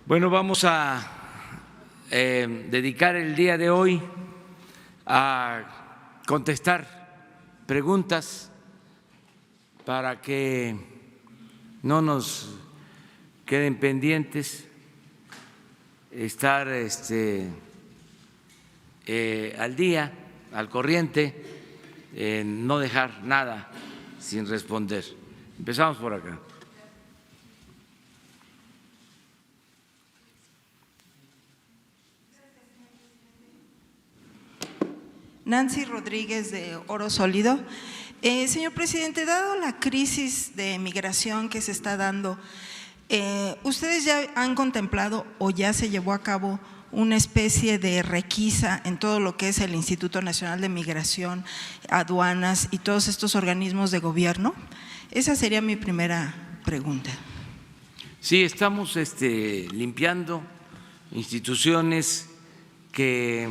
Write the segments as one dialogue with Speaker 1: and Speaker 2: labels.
Speaker 1: Bueno, vamos a dedicar el día de hoy a contestar preguntas para que no nos queden pendientes, estar al día, al corriente, no dejar nada sin responder. Empezamos por acá.
Speaker 2: Nancy Rodríguez, de Oro Sólido. Señor presidente, dado la crisis de migración que se está dando, ¿ustedes ya han contemplado o ya se llevó a cabo una especie de requisa en todo lo que es el Instituto Nacional de Migración, aduanas y todos estos organismos de gobierno? Esa sería mi primera pregunta.
Speaker 1: Sí, estamos limpiando instituciones que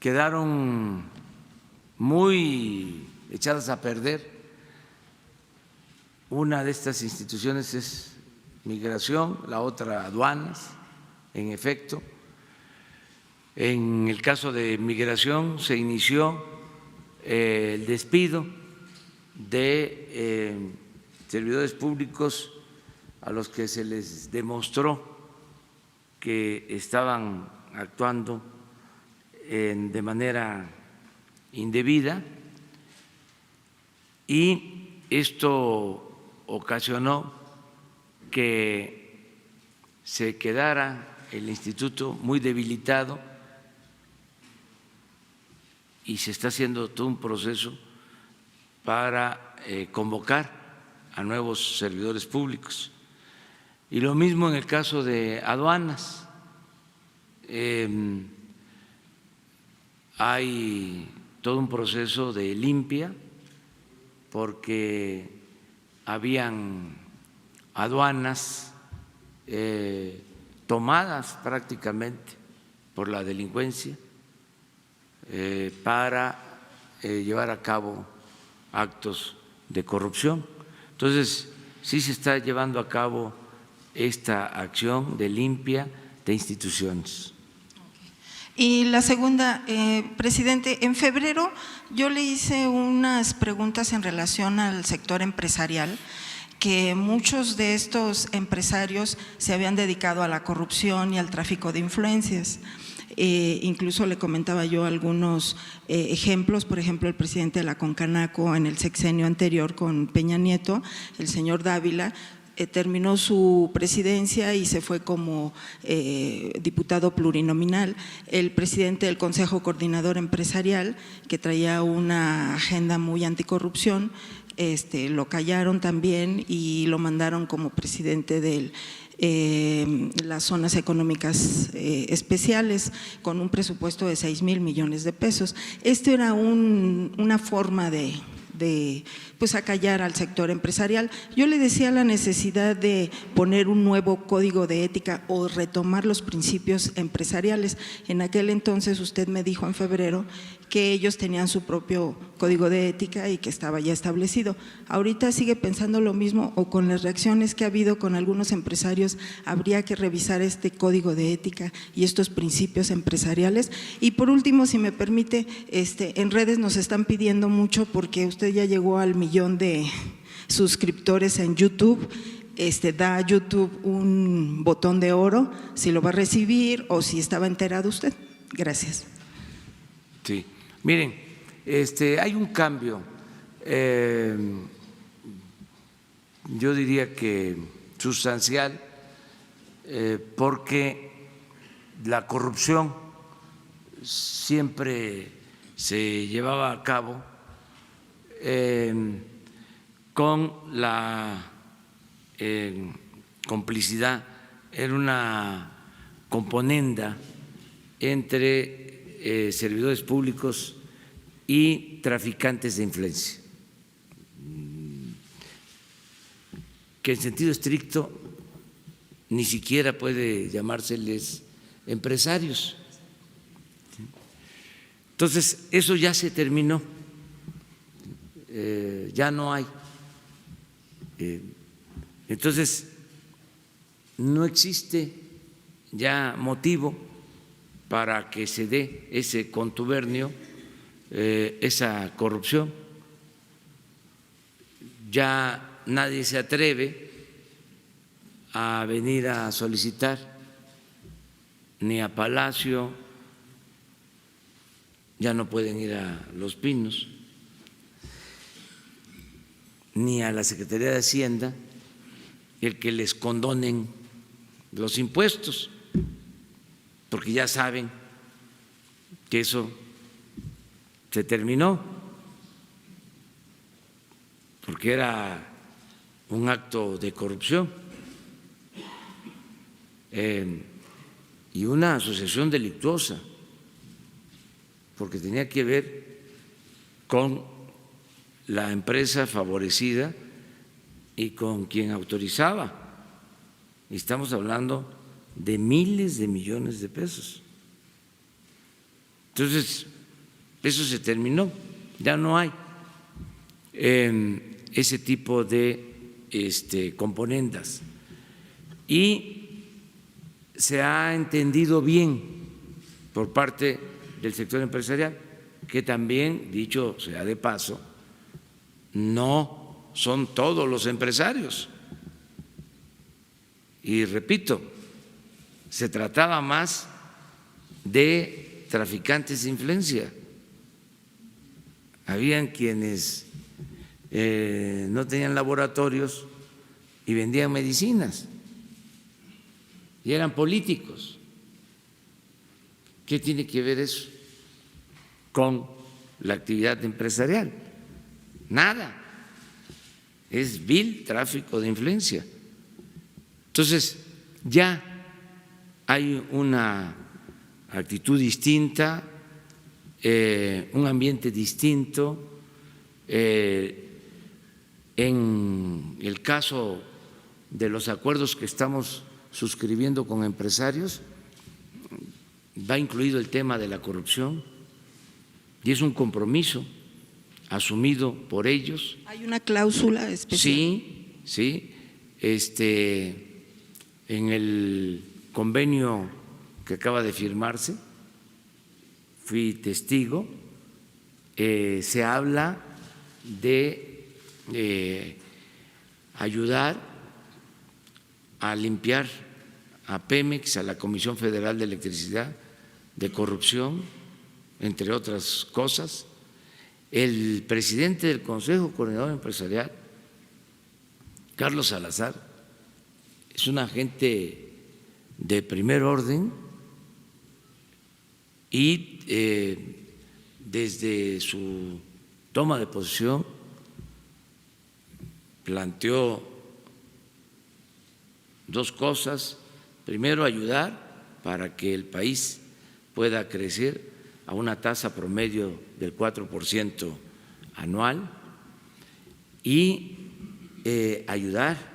Speaker 1: quedaron muy echadas a perder. Una de estas instituciones es migración, la otra aduanas, en efecto. En el caso de migración se inició el despido de servidores públicos a los que se les demostró que estaban actuando de manera indebida, y esto ocasionó que se quedara el instituto muy debilitado y se está haciendo todo un proceso para convocar a nuevos servidores públicos. Y lo mismo en el caso de aduanas. Hay todo un proceso de limpia porque habían aduanas tomadas prácticamente por la delincuencia para llevar a cabo actos de corrupción. Entonces, sí se está llevando a cabo esta acción de limpia de instituciones.
Speaker 2: Y la segunda, presidente, en febrero yo le hice unas preguntas en relación al sector empresarial, que muchos de estos empresarios se habían dedicado a la corrupción y al tráfico de influencias. Incluso le comentaba yo algunos ejemplos, por ejemplo, el presidente de la Concanaco en el sexenio anterior con Peña Nieto, el señor Dávila, terminó su presidencia y se fue como diputado plurinominal. El presidente del Consejo Coordinador Empresarial, que traía una agenda muy anticorrupción, lo callaron también y lo mandaron como presidente de las zonas económicas especiales con un presupuesto de 6,000 millones de pesos. Esto era una forma de pues acallar al sector empresarial. Yo le decía la necesidad de poner un nuevo código de ética o retomar los principios empresariales. En aquel entonces usted me dijo en febrero que ellos tenían su propio código de ética y que estaba ya establecido. ¿Ahorita sigue pensando lo mismo o con las reacciones que ha habido con algunos empresarios habría que revisar este código de ética y estos principios empresariales? Y por último, si me permite, en redes nos están pidiendo mucho porque usted ya llegó al 1,000,000 de suscriptores en YouTube. Da a YouTube un botón de oro, si lo va a recibir o si estaba enterado usted. Gracias.
Speaker 1: Sí, miren, hay un cambio, yo diría que sustancial, porque la corrupción siempre se llevaba a cabo con la complicidad, era una componenda entre servidores públicos y traficantes de influencia, que en sentido estricto ni siquiera puede llamárseles empresarios. Entonces, eso ya se terminó, ya no hay. Entonces, no existe ya motivo para que se dé ese contubernio, esa corrupción. Ya nadie se atreve a venir a solicitar ni a Palacio, ya no pueden ir a Los Pinos, ni a la Secretaría de Hacienda el que les condonen los impuestos, porque ya saben que eso se terminó, porque era un acto de corrupción y una asociación delictuosa, porque tenía que ver con la empresa favorecida y con quien autorizaba. Y estamos hablando de miles de millones de pesos. Entonces, eso se terminó, ya no hay ese tipo de componendas. Y se ha entendido bien por parte del sector empresarial, que también, dicho sea de paso, no son todos los empresarios. Y repito, se trataba más de traficantes de influencia. Habían quienes no tenían laboratorios y vendían medicinas y eran políticos. ¿Qué tiene que ver eso con la actividad empresarial? Nada. Es vil tráfico de influencia. Entonces, ya hay una actitud distinta, un ambiente distinto. En el caso de los acuerdos que estamos suscribiendo con empresarios, va incluido el tema de la corrupción y es un compromiso asumido por ellos.
Speaker 2: ¿Hay una cláusula especial?
Speaker 1: Sí. En el convenio que acaba de firmarse, fui testigo, se habla de ayudar a limpiar a Pemex, a la Comisión Federal de Electricidad, de corrupción, entre otras cosas. El presidente del Consejo Coordinador Empresarial, Carlos Salazar, es un agente de primer orden y desde su toma de posesión planteó dos cosas. Primero, ayudar para que el país pueda crecer a una tasa promedio del 4% anual y ayudar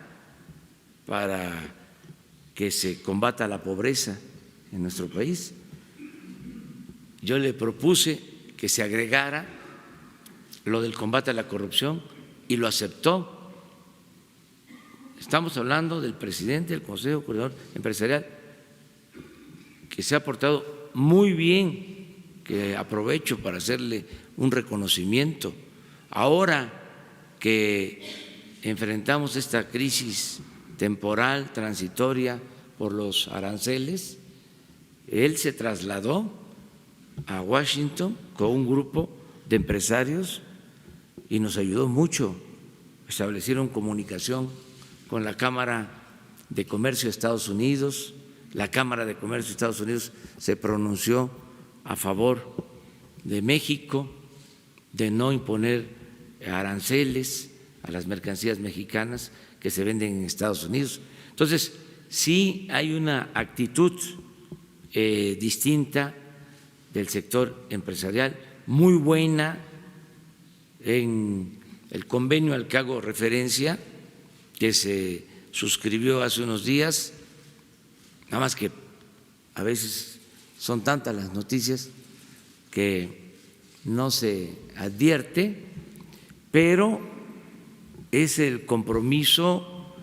Speaker 1: para que se combata la pobreza en nuestro país. Yo le propuse que se agregara lo del combate a la corrupción y lo aceptó. Estamos hablando del presidente del Consejo Coordinador Empresarial, que se ha portado muy bien, que aprovecho para hacerle un reconocimiento. Ahora que enfrentamos esta crisis temporal, transitoria por los aranceles, él se trasladó a Washington con un grupo de empresarios y nos ayudó mucho. Establecieron comunicación con la Cámara de Comercio de Estados Unidos. La Cámara de Comercio de Estados Unidos se pronunció a favor de México, de no imponer aranceles a las mercancías mexicanas que se venden en Estados Unidos. Entonces, sí hay una actitud distinta del sector empresarial, muy buena. En el convenio al que hago referencia, que se suscribió hace unos días, nada más que a veces son tantas las noticias que no se advierte, pero es el compromiso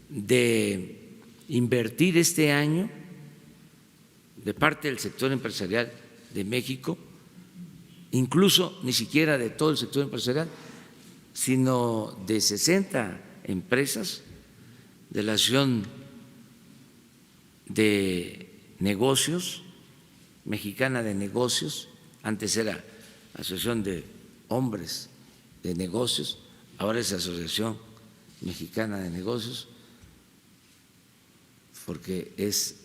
Speaker 1: de invertir este año de parte del sector empresarial de México, incluso ni siquiera de todo el sector empresarial, sino de 60 empresas de la Asociación de Negocios, Mexicana de Negocios, antes era Asociación de Hombres de Negocios, ahora es Asociación Mexicana de Negocios, porque es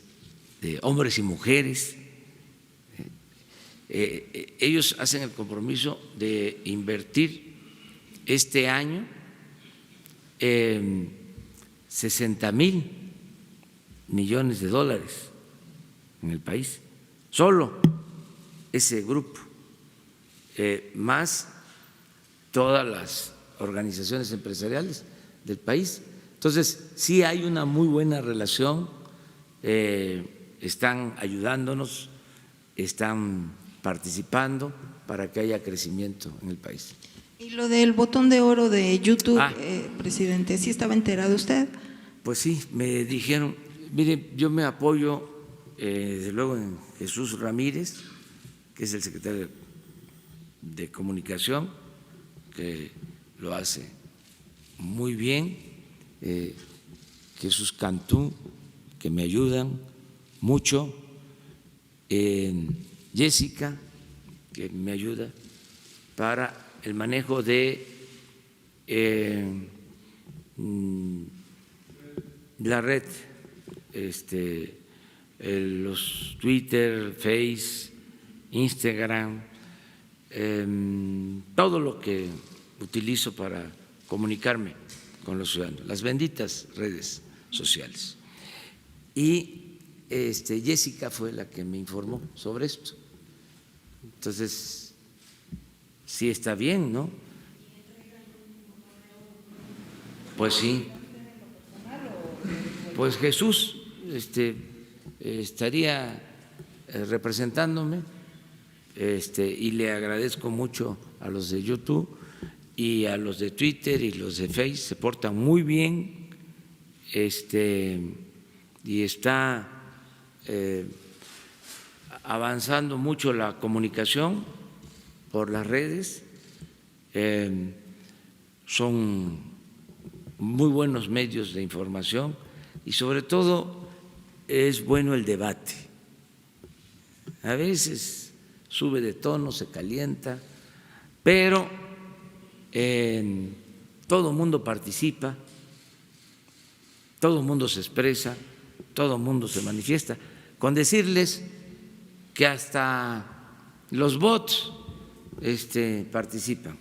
Speaker 1: de hombres y mujeres. Ellos hacen el compromiso de invertir este año 60,000 millones de dólares en el país, solo ese grupo, más todas las organizaciones empresariales del país. Entonces, sí hay una muy buena relación, están ayudándonos, están participando para que haya crecimiento en el país.
Speaker 2: Y lo del botón de oro de YouTube, presidente, ¿sí estaba enterado usted?
Speaker 1: Pues sí, me dijeron, mire, yo me apoyo desde luego en Jesús Ramírez, que es el secretario de Comunicación, que lo hace muy bien, Jesús Cantú, que me ayudan mucho, Jessica, que me ayuda para el manejo de la red, los Twitter, Face, Instagram, todo lo que utilizo para comunicarme con los ciudadanos, las benditas redes sociales. Y Jessica fue la que me informó sobre esto. Entonces, sí está bien, ¿no? Pues sí. Pues Jesús estaría representándome, y le agradezco mucho a los de YouTube y a los de Twitter y los de Face, se portan muy bien, y está avanzando mucho la comunicación por las redes, son muy buenos medios de información y sobre todo es bueno el debate. A veces sube de tono, se calienta, pero todo el mundo participa, todo el mundo se expresa, todo el mundo se manifiesta, con decirles que hasta los bots participan.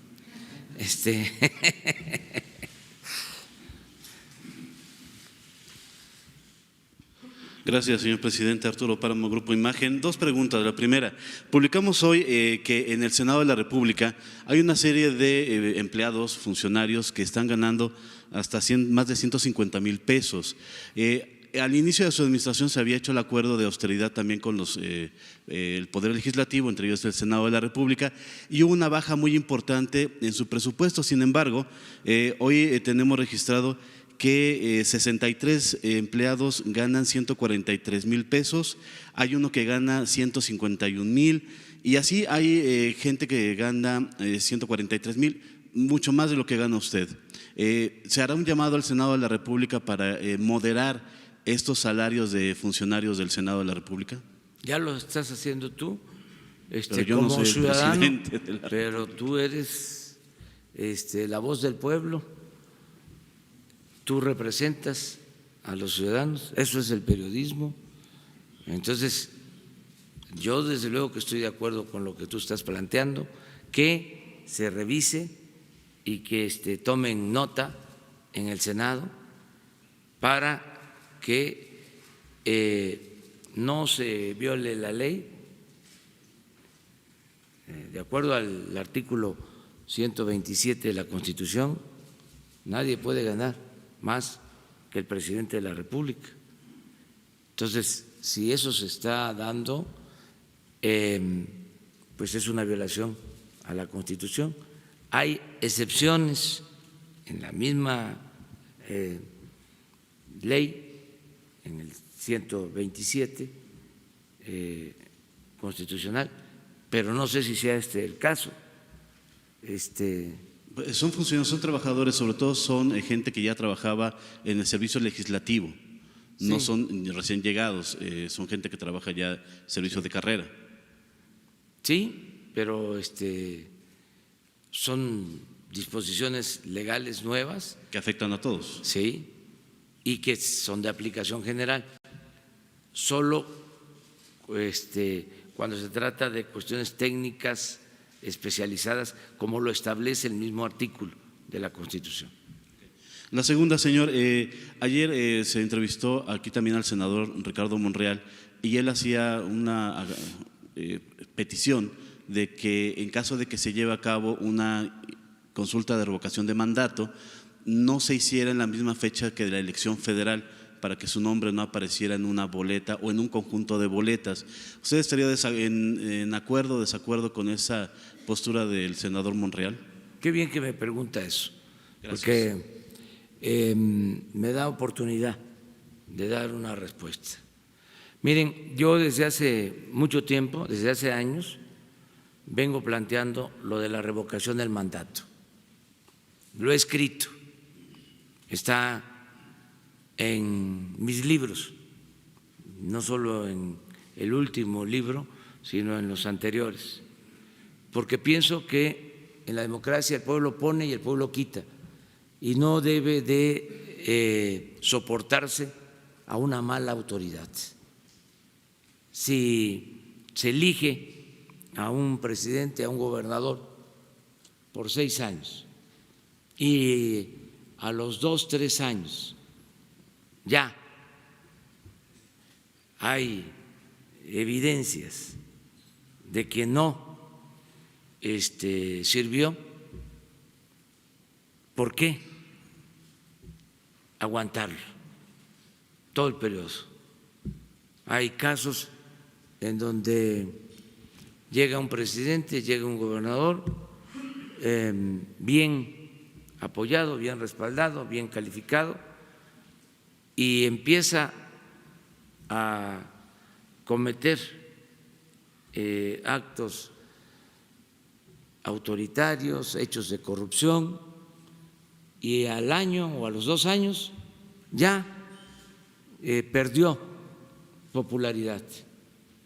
Speaker 3: Gracias, señor presidente. Arturo Páramo, Grupo Imagen. Dos preguntas. La primera, publicamos hoy que en el Senado de la República hay una serie de empleados, funcionarios que están ganando hasta más de 150,000 pesos. Al inicio de su administración se había hecho el acuerdo de austeridad también con el Poder Legislativo, entre ellos el Senado de la República, y hubo una baja muy importante en su presupuesto. Sin embargo, hoy tenemos registrado que 63 empleados ganan 143,000 pesos, hay uno que gana 151,000 y así hay gente que gana 143,000, mucho más de lo que gana usted. ¿Se hará un llamado al Senado de la República para moderar estos salarios de funcionarios del Senado de la República?
Speaker 1: Ya lo estás haciendo tú,
Speaker 3: Pero yo
Speaker 1: como
Speaker 3: no soy
Speaker 1: ciudadano,
Speaker 3: presidente de la...
Speaker 1: pero tú eres la voz del pueblo, tú representas a los ciudadanos, eso es el periodismo. Entonces, yo desde luego que estoy de acuerdo con lo que tú estás planteando, que se revise y que tomen nota en el Senado para que no se viole la ley. De acuerdo al artículo 127 de la Constitución, nadie puede ganar más que el presidente de la República. Entonces, si eso se está dando, pues es una violación a la Constitución. Hay excepciones en la misma ley, en el 127 constitucional, pero no sé si sea este el caso.
Speaker 3: Son funcionarios, son trabajadores, sobre todo son gente que ya trabajaba en el servicio legislativo, no
Speaker 1: Sí.
Speaker 3: son recién llegados, son gente que trabaja ya en servicio de carrera.
Speaker 1: Sí, pero son disposiciones legales nuevas,
Speaker 3: Que afectan a todos.
Speaker 1: sí, y que son de aplicación general. Solo cuando se trata de cuestiones técnicas especializadas, como lo establece el mismo artículo de la Constitución.
Speaker 3: La segunda, señor, ayer se entrevistó aquí también al senador Ricardo Monreal y él hacía una petición de que en caso de que se lleve a cabo una consulta de revocación de mandato, no se hiciera en la misma fecha que de la elección federal, para que su nombre no apareciera en una boleta o en un conjunto de boletas. ¿Usted estaría en acuerdo o desacuerdo con esa postura del senador Monreal?
Speaker 1: Qué bien que me pregunta eso,
Speaker 3: Gracias.
Speaker 1: porque me da oportunidad de dar una respuesta. Miren, yo desde hace mucho tiempo, desde hace años, vengo planteando lo de la revocación del mandato. Lo he escrito, está en mis libros, no solo en el último libro, sino en los anteriores, porque pienso que en la democracia el pueblo pone y el pueblo quita, y no debe de soportarse a una mala autoridad. Si se elige a un presidente, a un gobernador por 6 años y a los 2, 3 años ya hay evidencias de que no sirvió, ¿por qué aguantarlo todo el periodo? Hay casos en donde llega un presidente, llega un gobernador bien apoyado, bien respaldado, bien calificado, y empieza a cometer actos autoritarios, hechos de corrupción, y al año o a los 2 años ya perdió popularidad,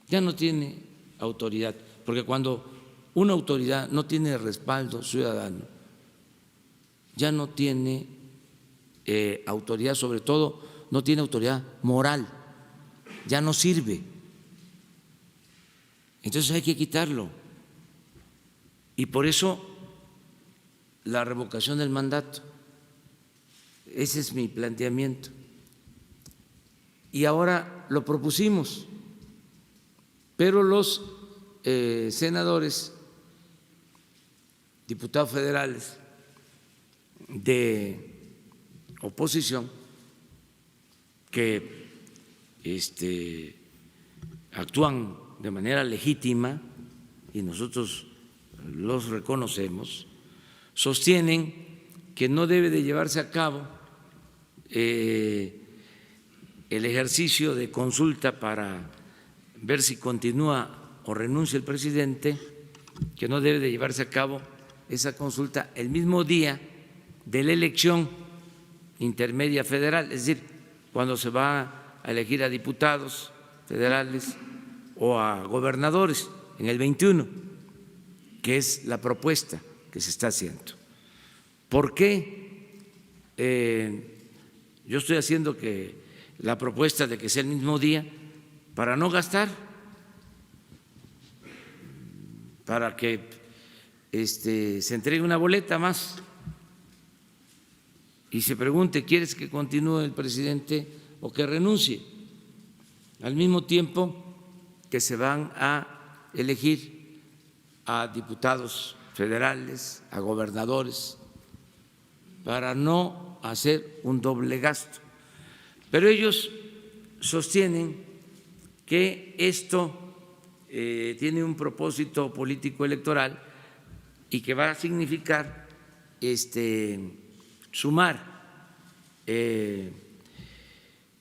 Speaker 1: ya no tiene autoridad, porque cuando una autoridad no tiene respaldo ciudadano, ya no tiene autoridad, sobre todo no tiene autoridad moral, ya no sirve. Entonces hay que quitarlo. Y por eso la revocación del mandato, ese es mi planteamiento. Y ahora lo propusimos, pero los senadores, diputados federales de oposición que actúan de manera legítima y nosotros los reconocemos, sostienen que no debe de llevarse a cabo el ejercicio de consulta para ver si continúa o renuncia el presidente, que no debe de llevarse a cabo esa consulta el mismo día de la elección intermedia federal, es decir, cuando se va a elegir a diputados federales o a gobernadores en el 21, que es la propuesta que se está haciendo. ¿Por qué yo estoy haciendo que la propuesta de que sea el mismo día? Para no gastar, para que se entregue una boleta más y se pregunte, ¿quieres que continúe el presidente o que renuncie? Al mismo tiempo que se van a elegir a diputados federales, a gobernadores, para no hacer un doble gasto. Pero ellos sostienen que esto tiene un propósito político electoral y que va a significar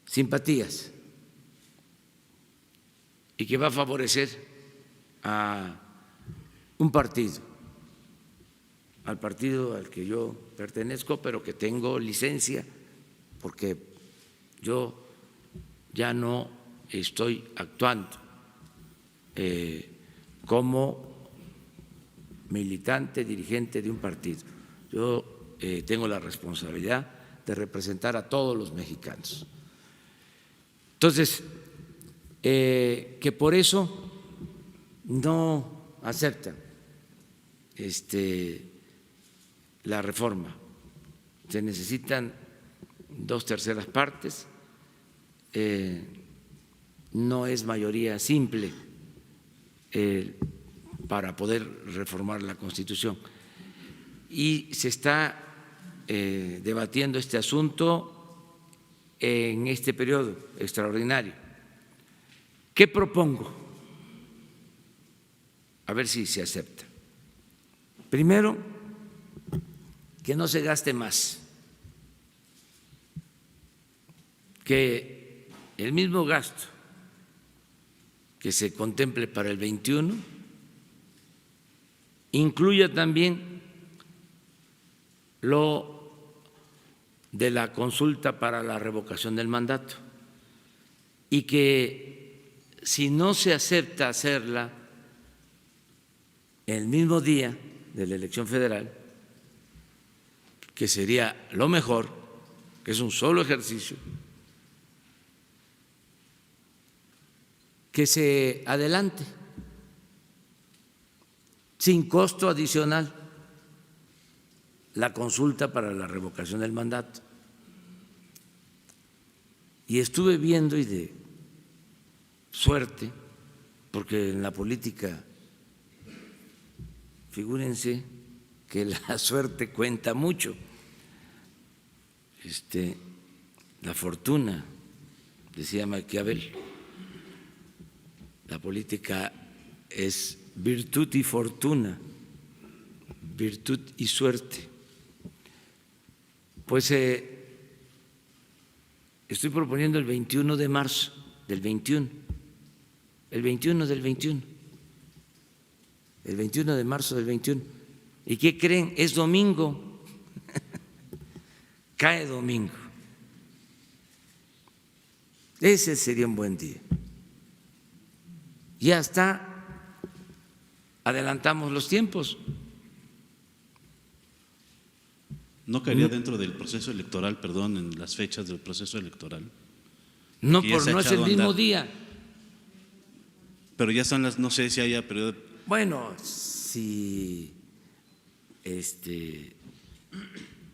Speaker 1: simpatías y que va a favorecer a un partido, al partido al que yo pertenezco, pero que tengo licencia, porque yo ya no estoy actuando como militante, dirigente de un partido. Yo tengo la responsabilidad de representar a todos los mexicanos. Entonces, que por eso no aceptan la reforma. Se necesitan 2/3 partes, no es mayoría simple para poder reformar la Constitución. Y se está debatiendo este asunto en este periodo extraordinario. ¿Qué propongo? A ver si se acepta. Primero, que no se gaste más, que el mismo gasto que se contemple para el 21 incluya también lo de la consulta para la revocación del mandato, y que si no se acepta hacerla el mismo día de la elección federal, que sería lo mejor, que es un solo ejercicio, que se adelante sin costo adicional la consulta para la revocación del mandato. Y estuve viendo, y de suerte, porque en la política, figúrense que la suerte cuenta mucho, la fortuna, decía Maquiavel, la política es virtud y fortuna, virtud y suerte. Pues estoy proponiendo el 21 de marzo del 21, el 21 del 21, el 21 de marzo del 21. ¿Y qué creen? Es domingo, cae domingo. Ese sería un buen día. Y hasta adelantamos los tiempos.
Speaker 3: ¿No caería dentro del proceso electoral, perdón, en las fechas del proceso electoral?
Speaker 1: No,
Speaker 3: Que ya se ha
Speaker 1: no es el
Speaker 3: echado a
Speaker 1: mismo
Speaker 3: andar.
Speaker 1: día.
Speaker 3: Pero ya están las, no sé si haya periodo.
Speaker 1: Bueno, si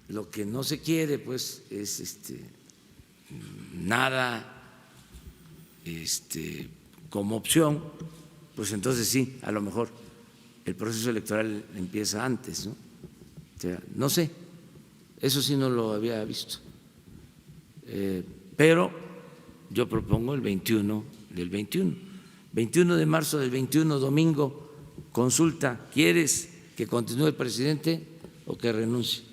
Speaker 1: lo que no se quiere, pues, es nada como opción, pues entonces sí, a lo mejor el proceso electoral empieza antes, ¿no? O sea, no sé, eso sí no lo había visto, pero yo propongo el 21 del 21, 21 de marzo del 21, domingo, consulta, ¿quieres que continúe el presidente o que renuncie?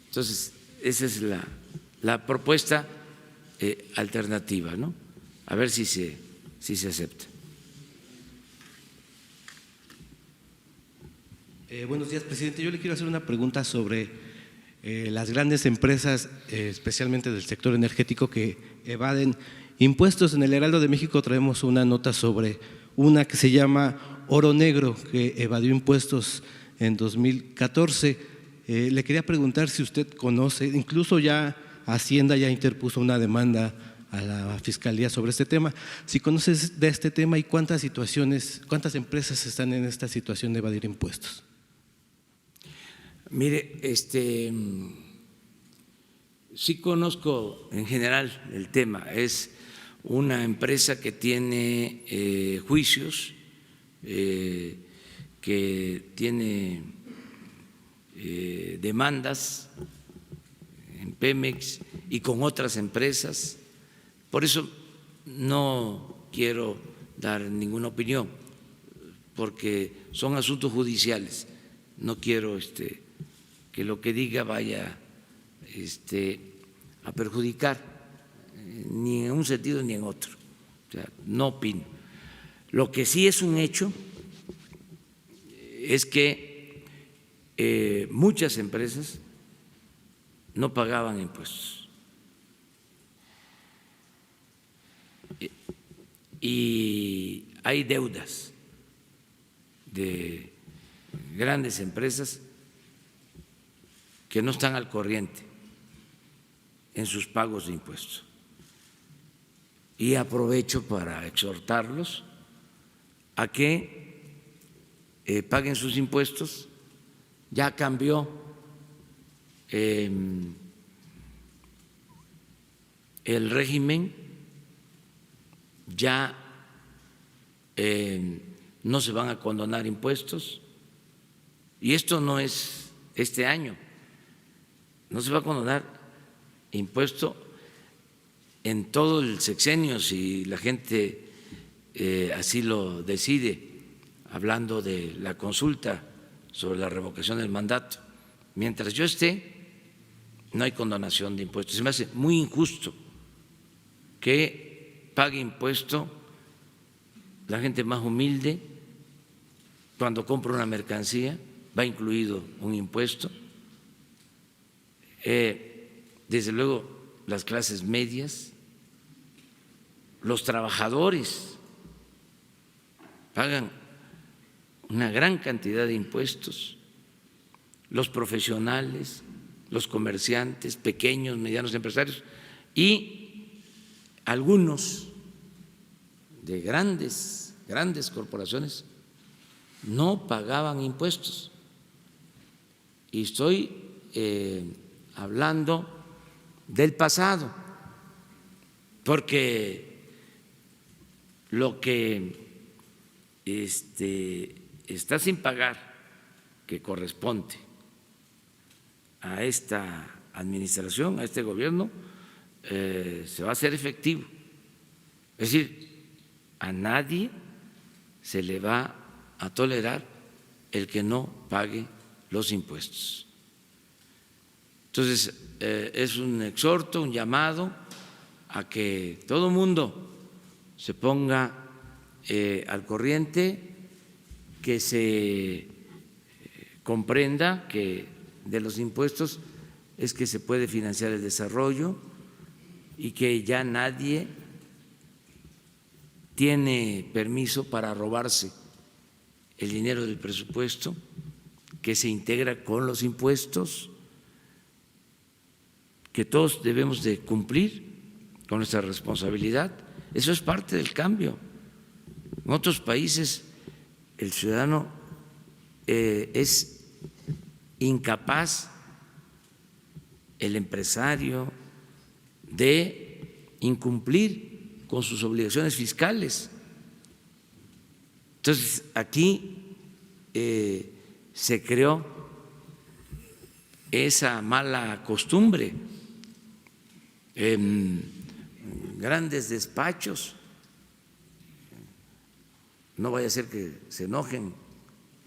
Speaker 1: Entonces, esa es la propuesta alternativa, ¿no? A ver si se acepta.
Speaker 4: Buenos días, presidente. Yo le quiero hacer una pregunta sobre las grandes empresas, especialmente del sector energético, que evaden impuestos. En el Heraldo de México traemos una nota sobre una que se llama Oro Negro, que evadió impuestos en 2014. Le quería preguntar si usted conoce, incluso ya Hacienda ya interpuso una demanda a la Fiscalía sobre este tema. Si conoces de este tema y cuántas empresas están en esta situación de evadir impuestos.
Speaker 1: Mire, sí conozco en general el tema. Es una empresa que tiene juicios, que tiene demandas en Pemex y con otras empresas. Por eso no quiero dar ninguna opinión, porque son asuntos judiciales. No quiero que lo que diga vaya a perjudicar ni en un sentido ni en otro. O sea, no opino. Lo que sí es un hecho es que muchas empresas no pagaban impuestos. Y hay deudas de grandes empresas que no están al corriente en sus pagos de impuestos. Y aprovecho para exhortarlos a que paguen sus impuestos. Ya cambió el régimen, ya no se van a condonar impuestos, y esto no es este año, no se va a condonar impuesto en todo el sexenio si la gente así lo decide, hablando de la consulta sobre la revocación del mandato. Mientras yo esté, no hay condonación de impuestos. Se me hace muy injusto que pague impuesto la gente más humilde. Cuando compra una mercancía va incluido un impuesto. Desde luego las clases medias, los trabajadores pagan una gran cantidad de impuestos, los profesionales, los comerciantes, pequeños, medianos empresarios y algunos de grandes corporaciones no pagaban impuestos. Y estoy hablando del pasado, porque lo que está sin pagar, que corresponde a esta administración, a este gobierno, se va a hacer efectivo. Es decir, a nadie se le va a tolerar el que no pague los impuestos. Entonces, es un exhorto, un llamado a que todo el mundo se ponga al corriente, que se comprenda que de los impuestos es que se puede financiar el desarrollo y que ya nadie tiene permiso para robarse el dinero del presupuesto, que se integra con los impuestos, que todos debemos de cumplir con nuestra responsabilidad. Eso es parte del cambio. En otros países el ciudadano es incapaz, el empresario, de incumplir con sus obligaciones fiscales. Entonces, aquí se creó esa mala costumbre en grandes despachos. No vaya a ser que se enojen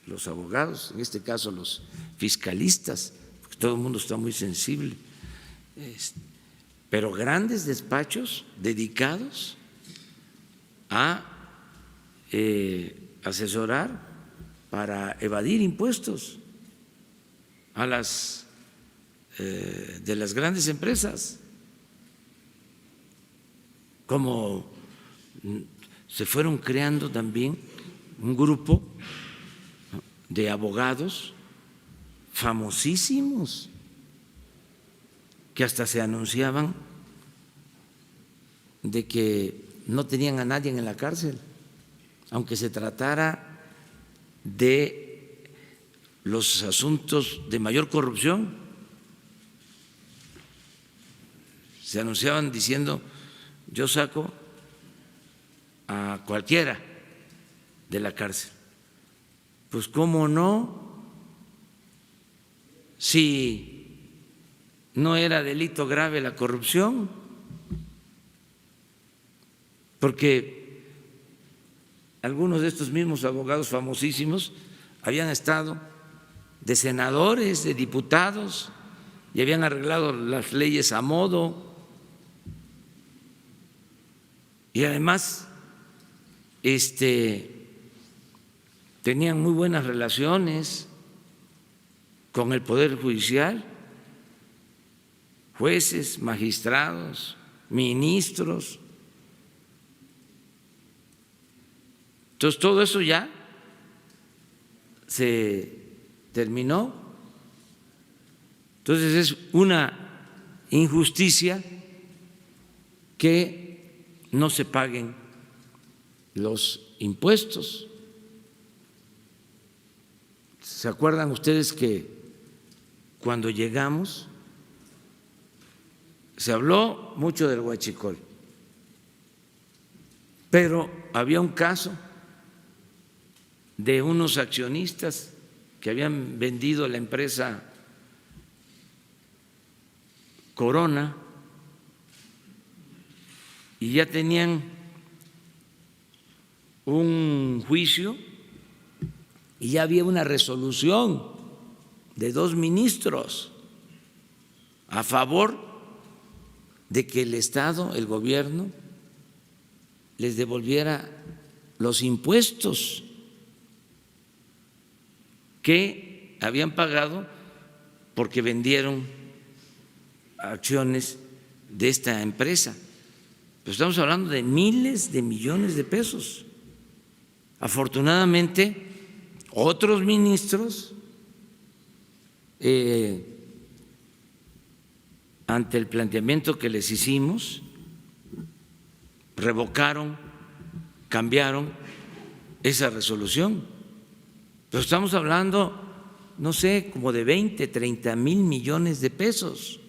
Speaker 1: los abogados, en este caso los fiscalistas, porque todo el mundo está muy sensible, pero grandes despachos dedicados a asesorar para evadir impuestos a las de las grandes empresas, como se fueron creando también un grupo de abogados famosísimos que hasta se anunciaban de que no tenían a nadie en la cárcel, aunque se tratara de los asuntos de mayor corrupción. Se anunciaban diciendo: yo saco a cualquiera de la cárcel. Pues cómo no, si no era delito grave la corrupción, porque algunos de estos mismos abogados famosísimos habían estado de senadores, de diputados, y habían arreglado las leyes a modo. y además tenían muy buenas relaciones con el Poder Judicial, jueces, magistrados, ministros. Entonces, todo eso ya se terminó. Entonces, es una injusticia que no se paguen los impuestos. ¿Se acuerdan ustedes que cuando llegamos se habló mucho del huachicol, pero había un caso de unos accionistas que habían vendido la empresa Corona y ya tenían un juicio y ya había una resolución de 2 ministros a favor de que el Estado, el gobierno, les devolviera los impuestos que habían pagado porque vendieron acciones de esta empresa. Pero estamos hablando de miles de millones de pesos. Afortunadamente, otros ministros, ante el planteamiento que les hicimos, revocaron, cambiaron esa resolución. Pero estamos hablando, no sé, como de 20, 30 mil millones de pesos.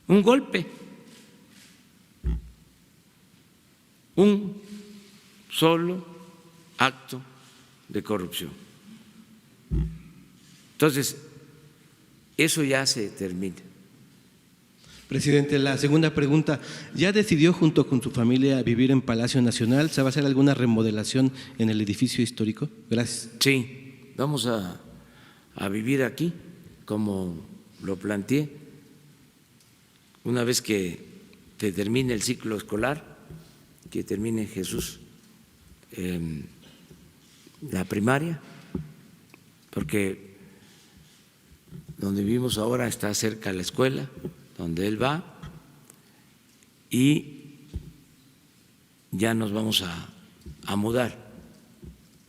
Speaker 1: Un golpe, un solo acto de corrupción. Entonces, eso ya se termina.
Speaker 4: Presidente, la segunda pregunta, ¿ya decidió junto con su familia vivir en Palacio Nacional? ¿Se va a hacer alguna remodelación en el edificio histórico? Gracias.
Speaker 1: Sí, vamos a vivir aquí, como lo planteé, una vez que termine el ciclo escolar, que termine Jesús la primaria, porque donde vivimos ahora está cerca de la escuela, donde él va, y ya nos vamos a mudar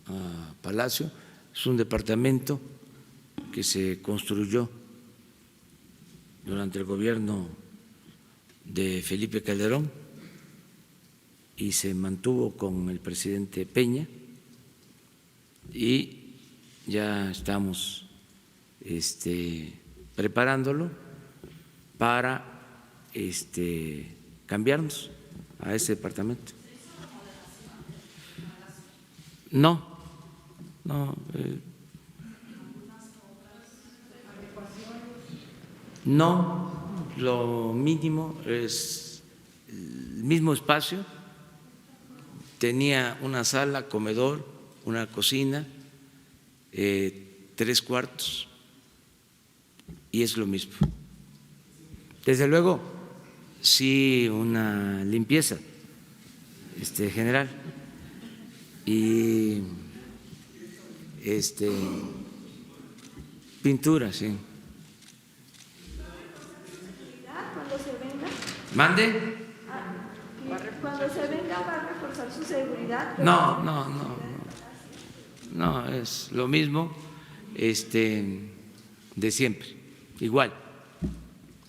Speaker 1: a Palacio. Es un departamento que se construyó durante el gobierno de Felipe Calderón y se mantuvo con el presidente Peña, y ya estamos preparándolo para cambiarnos a ese departamento. No, lo mínimo es el mismo espacio. Tenía una sala, comedor, una cocina, 3 cuartos, y es lo mismo. Desde luego, sí, una limpieza general y pintura, sí.
Speaker 5: Cuando se venga,
Speaker 1: ¿Mande?
Speaker 5: cuando se venga va a reforzar su seguridad.
Speaker 1: No, es lo mismo de siempre, igual.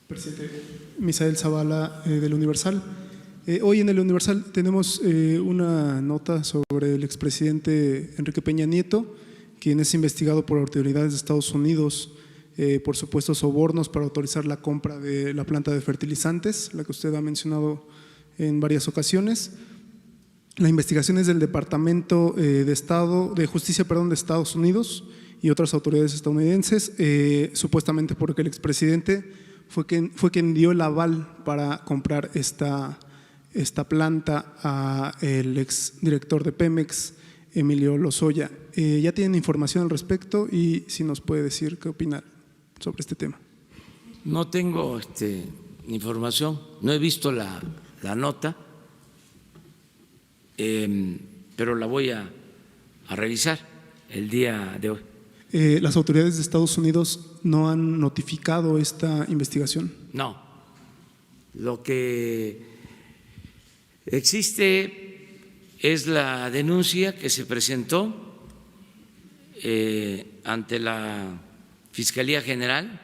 Speaker 6: Presidente, Misael Zavala, del Universal. Hoy en el Universal tenemos una nota sobre el expresidente Enrique Peña Nieto, quien es investigado por autoridades de Estados Unidos por supuestos sobornos para autorizar la compra de la planta de fertilizantes, la que usted ha mencionado en varias ocasiones. La investigación es del Departamento de Justicia de Estados Unidos y otras autoridades estadounidenses, supuestamente porque el expresidente fue quien dio el aval para comprar esta planta a el exdirector de Pemex, Emilio Lozoya. ¿Ya tienen información al respecto y si nos puede decir qué opina sobre este tema?
Speaker 1: No tengo información, no he visto la nota, pero la voy a revisar el día de hoy.
Speaker 6: ¿Las autoridades de Estados Unidos no han notificado esta investigación?
Speaker 1: No, lo que existe es la denuncia que se presentó ante la Fiscalía General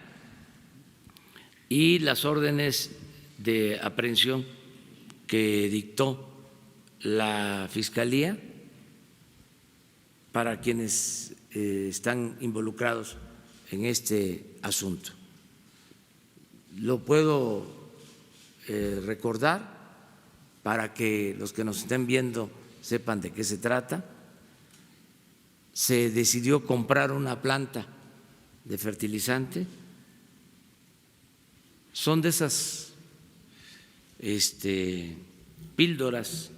Speaker 1: y las órdenes de aprehensión que dictó la Fiscalía para quienes están involucrados en este asunto. Lo puedo recordar para que los que nos estén viendo sepan de qué se trata. Se decidió comprar una planta de fertilizante. Son de esas píldoras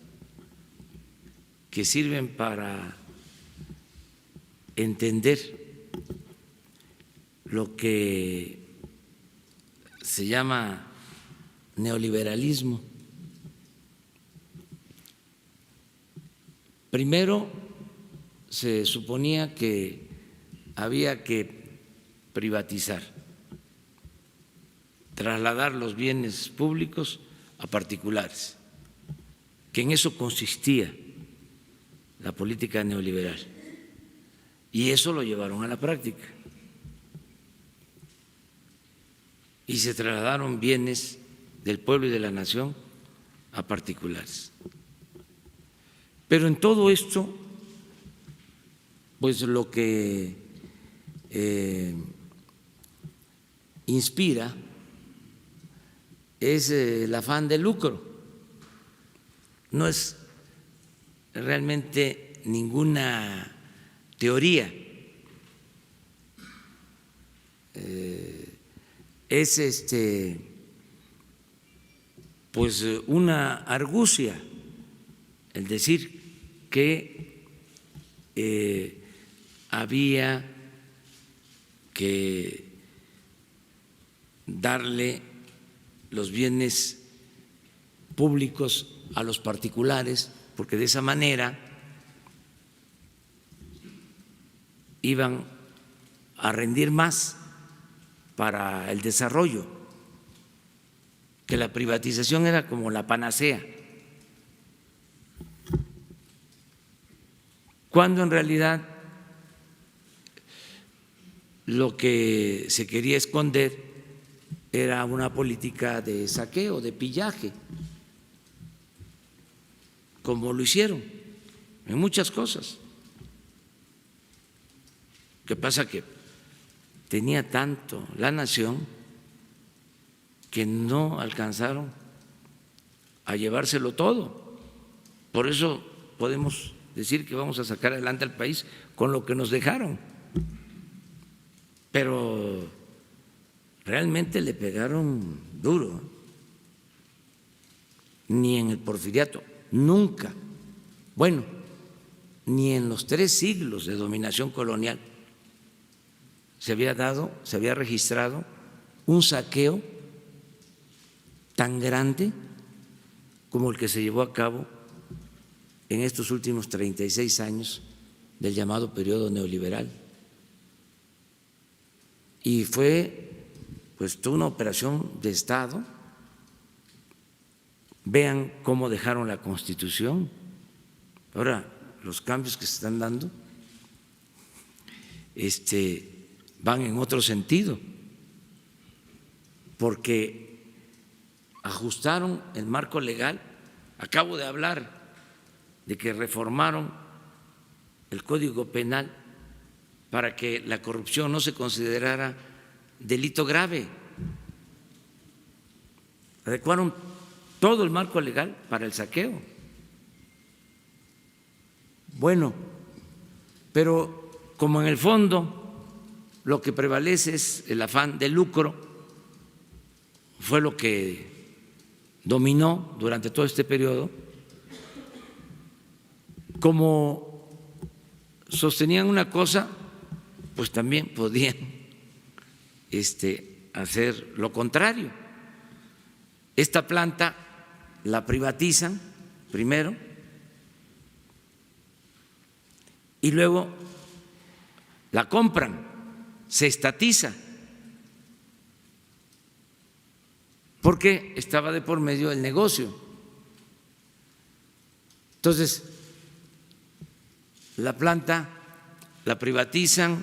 Speaker 1: que sirven para entender lo que se llama neoliberalismo. Primero se suponía que había que privatizar, trasladar los bienes públicos a particulares, que en eso consistía la política neoliberal. Y eso lo llevaron a la práctica. Y se trasladaron bienes del pueblo y de la nación a particulares. Pero en todo esto, pues lo que inspira es el afán de lucro. No es realmente ninguna teoría, es pues una argucia el decir que había que darle los bienes públicos a los particulares, porque de esa manera iban a rendir más para el desarrollo, que la privatización era como la panacea, cuando en realidad lo que se quería esconder era una política de saqueo, de pillaje, como lo hicieron en muchas cosas. Lo que pasa que tenía tanto la nación que no alcanzaron a llevárselo todo. Por eso podemos decir que vamos a sacar adelante al país con lo que nos dejaron. Pero realmente le pegaron duro. Ni en el porfiriato, nunca. Bueno, ni en los 3 siglos de dominación colonial se había registrado un saqueo tan grande como el que se llevó a cabo en estos últimos 36 años del llamado periodo neoliberal. Y fue pues toda una operación de Estado. Vean cómo dejaron la Constitución. Ahora, los cambios que se están dando van en otro sentido, porque ajustaron el marco legal. Acabo de hablar de que reformaron el Código Penal para que la corrupción no se considerara delito grave. Adecuaron todo el marco legal para el saqueo. Bueno, pero como en el fondo lo que prevalece es el afán de lucro, fue lo que dominó durante todo este periodo. Como sostenían una cosa, pues también podían hacer lo contrario. Esta planta la privatizan primero y luego la compran, se estatiza, porque estaba de por medio el negocio. Entonces, la planta la privatizan,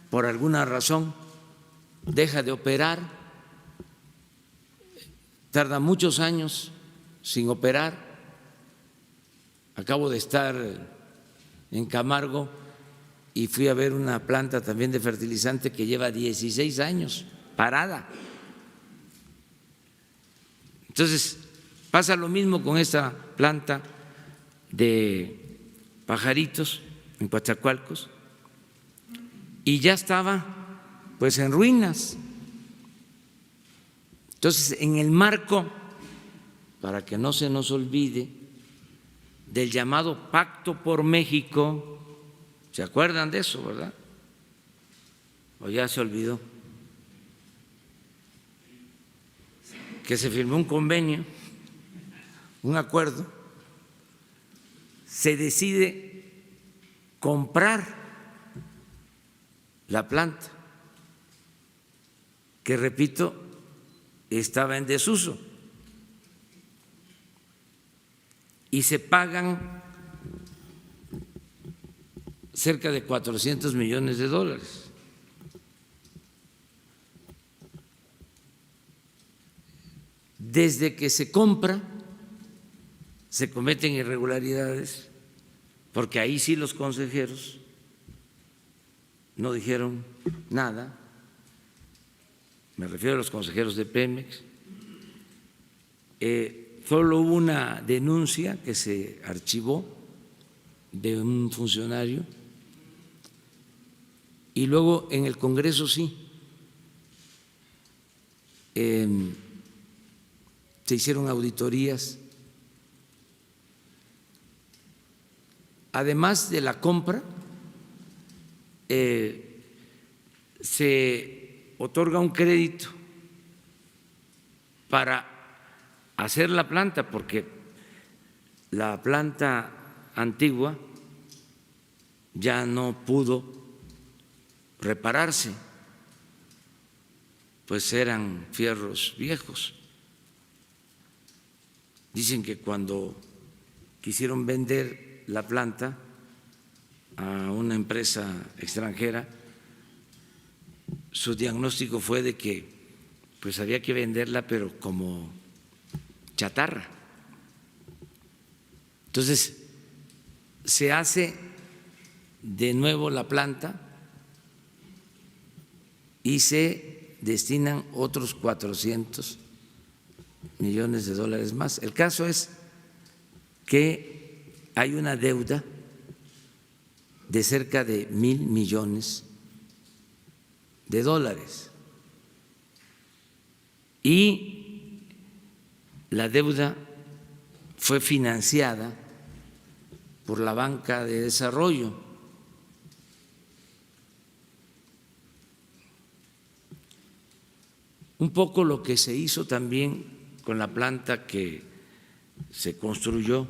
Speaker 1: por alguna razón deja de operar, tarda muchos años sin operar. Acabo de estar en Camargo y fui a ver una planta también de fertilizante que lleva 16 años parada. Entonces, pasa lo mismo con esta planta de Pajaritos en Coatzacoalcos y ya estaba pues en ruinas. Entonces, en el marco, para que no se nos olvide, del llamado Pacto por México, ¿se acuerdan de eso, verdad? ¿O ya se olvidó? Que se firmó un convenio, un acuerdo, se decide comprar la planta, que repito, estaba en desuso, y se pagan cerca de $400 millones. Desde que se compra, se cometen irregularidades, porque ahí sí los consejeros no dijeron nada, me refiero a los consejeros de Pemex. Solo hubo una denuncia que se archivó de un funcionario y luego en el Congreso sí. Se hicieron auditorías. Además de la compra, se otorga un crédito para hacer la planta, porque la planta antigua ya no pudo repararse, pues eran fierros viejos. Dicen que cuando quisieron vender la planta a una empresa extranjera, su diagnóstico fue de que pues había que venderla, pero como chatarra. Entonces, se hace de nuevo la planta y se destinan otros $400 millones más. El caso es que hay una deuda de cerca de $1,000 millones y la deuda fue financiada por la banca de desarrollo. Un poco lo que se hizo también con la planta que se construyó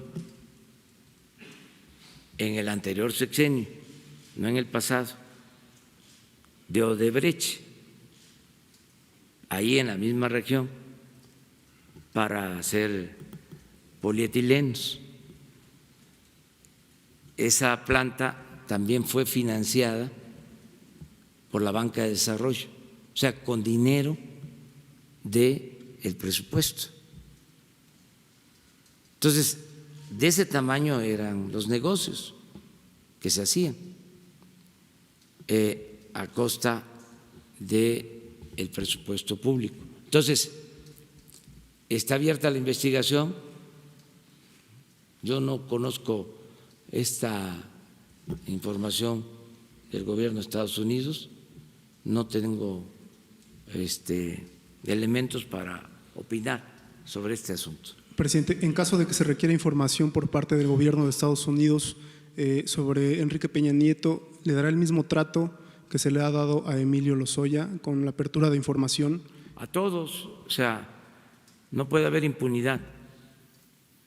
Speaker 1: en el anterior sexenio, no en el pasado, de Odebrecht, ahí en la misma región, para hacer polietilenos. Esa planta también fue financiada por la banca de desarrollo, o sea, con dinero del presupuesto. Entonces, de ese tamaño eran los negocios que se hacían a costa del presupuesto público. Entonces, está abierta la investigación. Yo no conozco esta información del gobierno de Estados Unidos, no tengo elementos para opinar sobre este asunto.
Speaker 6: Presidente, en caso de que se requiera información por parte del gobierno de Estados Unidos sobre Enrique Peña Nieto, ¿le dará el mismo trato que se le ha dado a Emilio Lozoya con la apertura de información?
Speaker 1: A todos, o sea, no puede haber impunidad,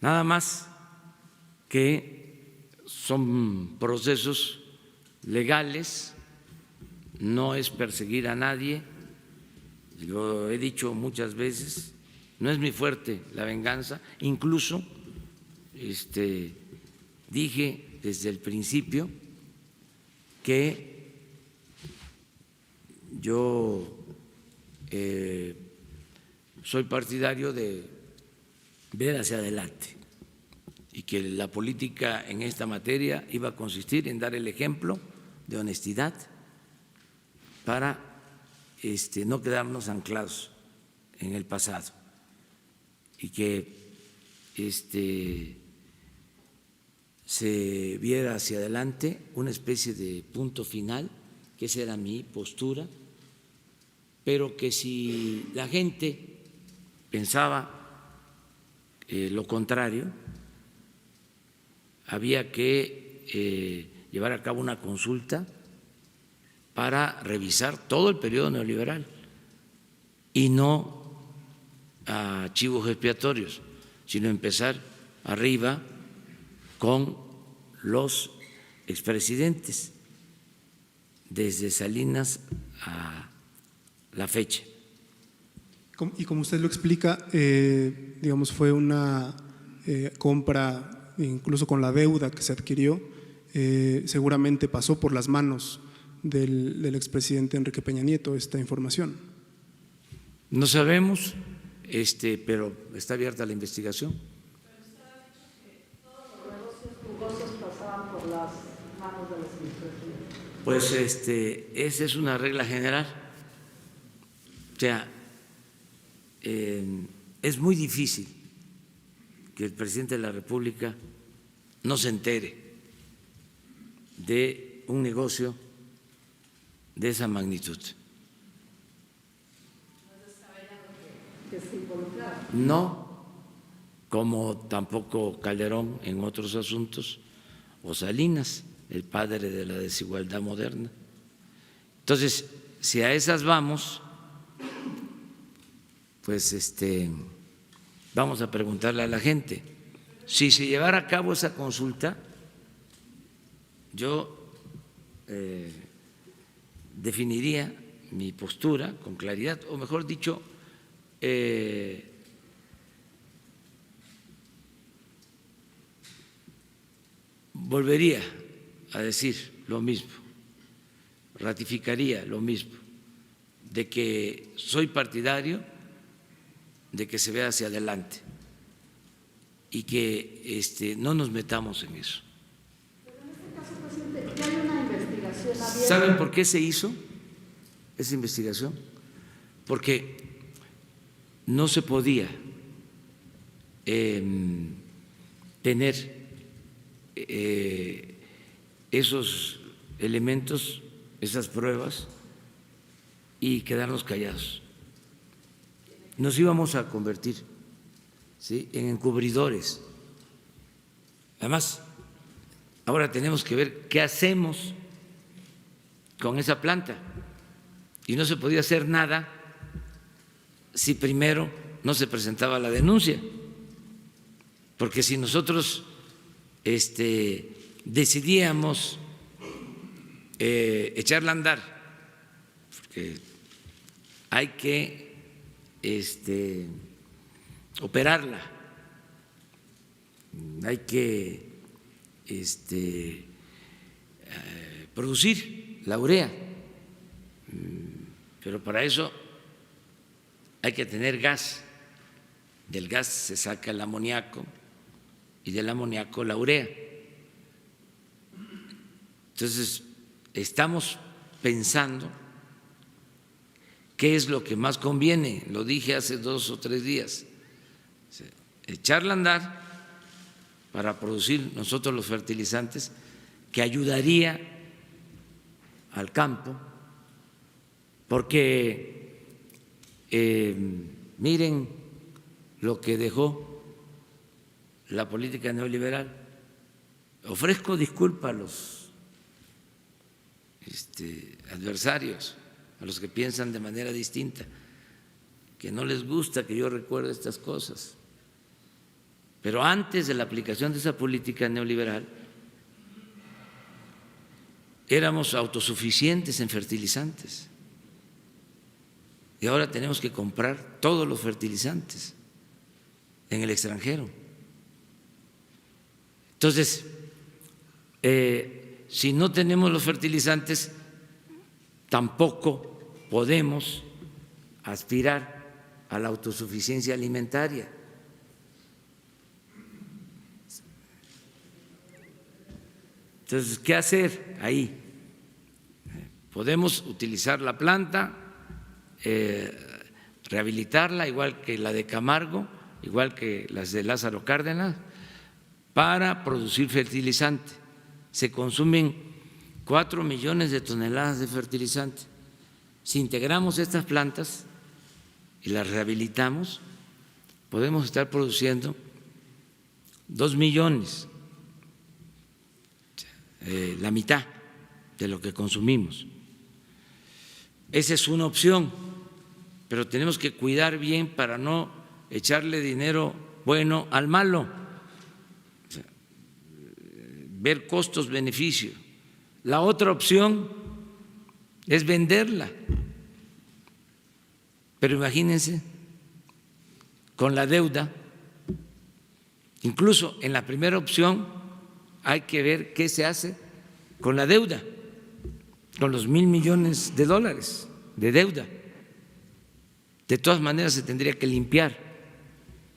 Speaker 1: nada más que son procesos legales, no es perseguir a nadie, lo he dicho muchas veces, no es mi fuerte la venganza, incluso dije desde el principio que yo soy partidario de ver hacia adelante y que la política en esta materia iba a consistir en dar el ejemplo de honestidad para no quedarnos anclados en el pasado y que se viera hacia adelante una especie de punto final, que esa era mi postura, pero que si la gente pensaba lo contrario, había que llevar a cabo una consulta para revisar todo el periodo neoliberal y no a chivos expiatorios, sino empezar arriba con los expresidentes, desde Salinas a la fecha.
Speaker 6: Y como usted lo explica, digamos, fue una compra, incluso con la deuda que se adquirió, seguramente pasó por las manos del expresidente Enrique Peña Nieto esta información.
Speaker 1: No sabemos, pero está abierta la investigación.
Speaker 5: Pero usted ha dicho que todos los negocios pasaban por las manos del expresidente.
Speaker 1: Pues esa es una regla general. O sea, es muy difícil que el presidente de la República no se entere de un negocio de esa magnitud.
Speaker 5: Que se involucraron.
Speaker 1: No, como tampoco Calderón en otros asuntos, o Salinas, el padre de la desigualdad moderna. Entonces, si a esas vamos, pues vamos a preguntarle a la gente. Si se llevara a cabo esa consulta, yo definiría mi postura con claridad, o mejor dicho, volvería a decir lo mismo, ratificaría lo mismo, de que soy partidario de que se vea hacia adelante y que no nos metamos en eso.
Speaker 5: Pero en este caso, presidente, ya hay una investigación abierta.
Speaker 1: ¿Saben por qué se hizo esa investigación? Porque no se podía tener esos elementos, esas pruebas y quedarnos callados. Nos íbamos a convertir, ¿sí?, en encubridores. Además, ahora tenemos que ver qué hacemos con esa planta y no se podía hacer nada si primero no se presentaba la denuncia, porque si nosotros decidíamos echarla a andar, porque hay que operarla, hay que producir la urea, pero para eso hay que tener gas, del gas se saca el amoníaco y del amoníaco la urea. Entonces, estamos pensando qué es lo que más conviene, lo dije hace 2 o 3 días, echarla a andar para producir nosotros los fertilizantes, que ayudaría al campo, porque miren lo que dejó la política neoliberal. Ofrezco disculpas a los adversarios, a los que piensan de manera distinta, que no les gusta que yo recuerde estas cosas. Pero antes de la aplicación de esa política neoliberal, éramos autosuficientes en fertilizantes y ahora tenemos que comprar todos los fertilizantes en el extranjero. Entonces, si no tenemos los fertilizantes, tampoco podemos aspirar a la autosuficiencia alimentaria. Entonces, ¿qué hacer ahí? Podemos utilizar la planta, rehabilitarla, igual que la de Camargo, igual que las de Lázaro Cárdenas, para producir fertilizante. Se consumen 4 millones de toneladas de fertilizante. Si integramos estas plantas y las rehabilitamos, podemos estar produciendo 2 millones, la mitad de lo que consumimos. Esa es una opción, pero tenemos que cuidar bien para no echarle dinero bueno al malo, ver costos-beneficio. La otra opción es venderla, pero imagínense, con la deuda, incluso en la primera opción hay que ver qué se hace con la deuda, con los $1,000 millones de deuda. De todas maneras se tendría que limpiar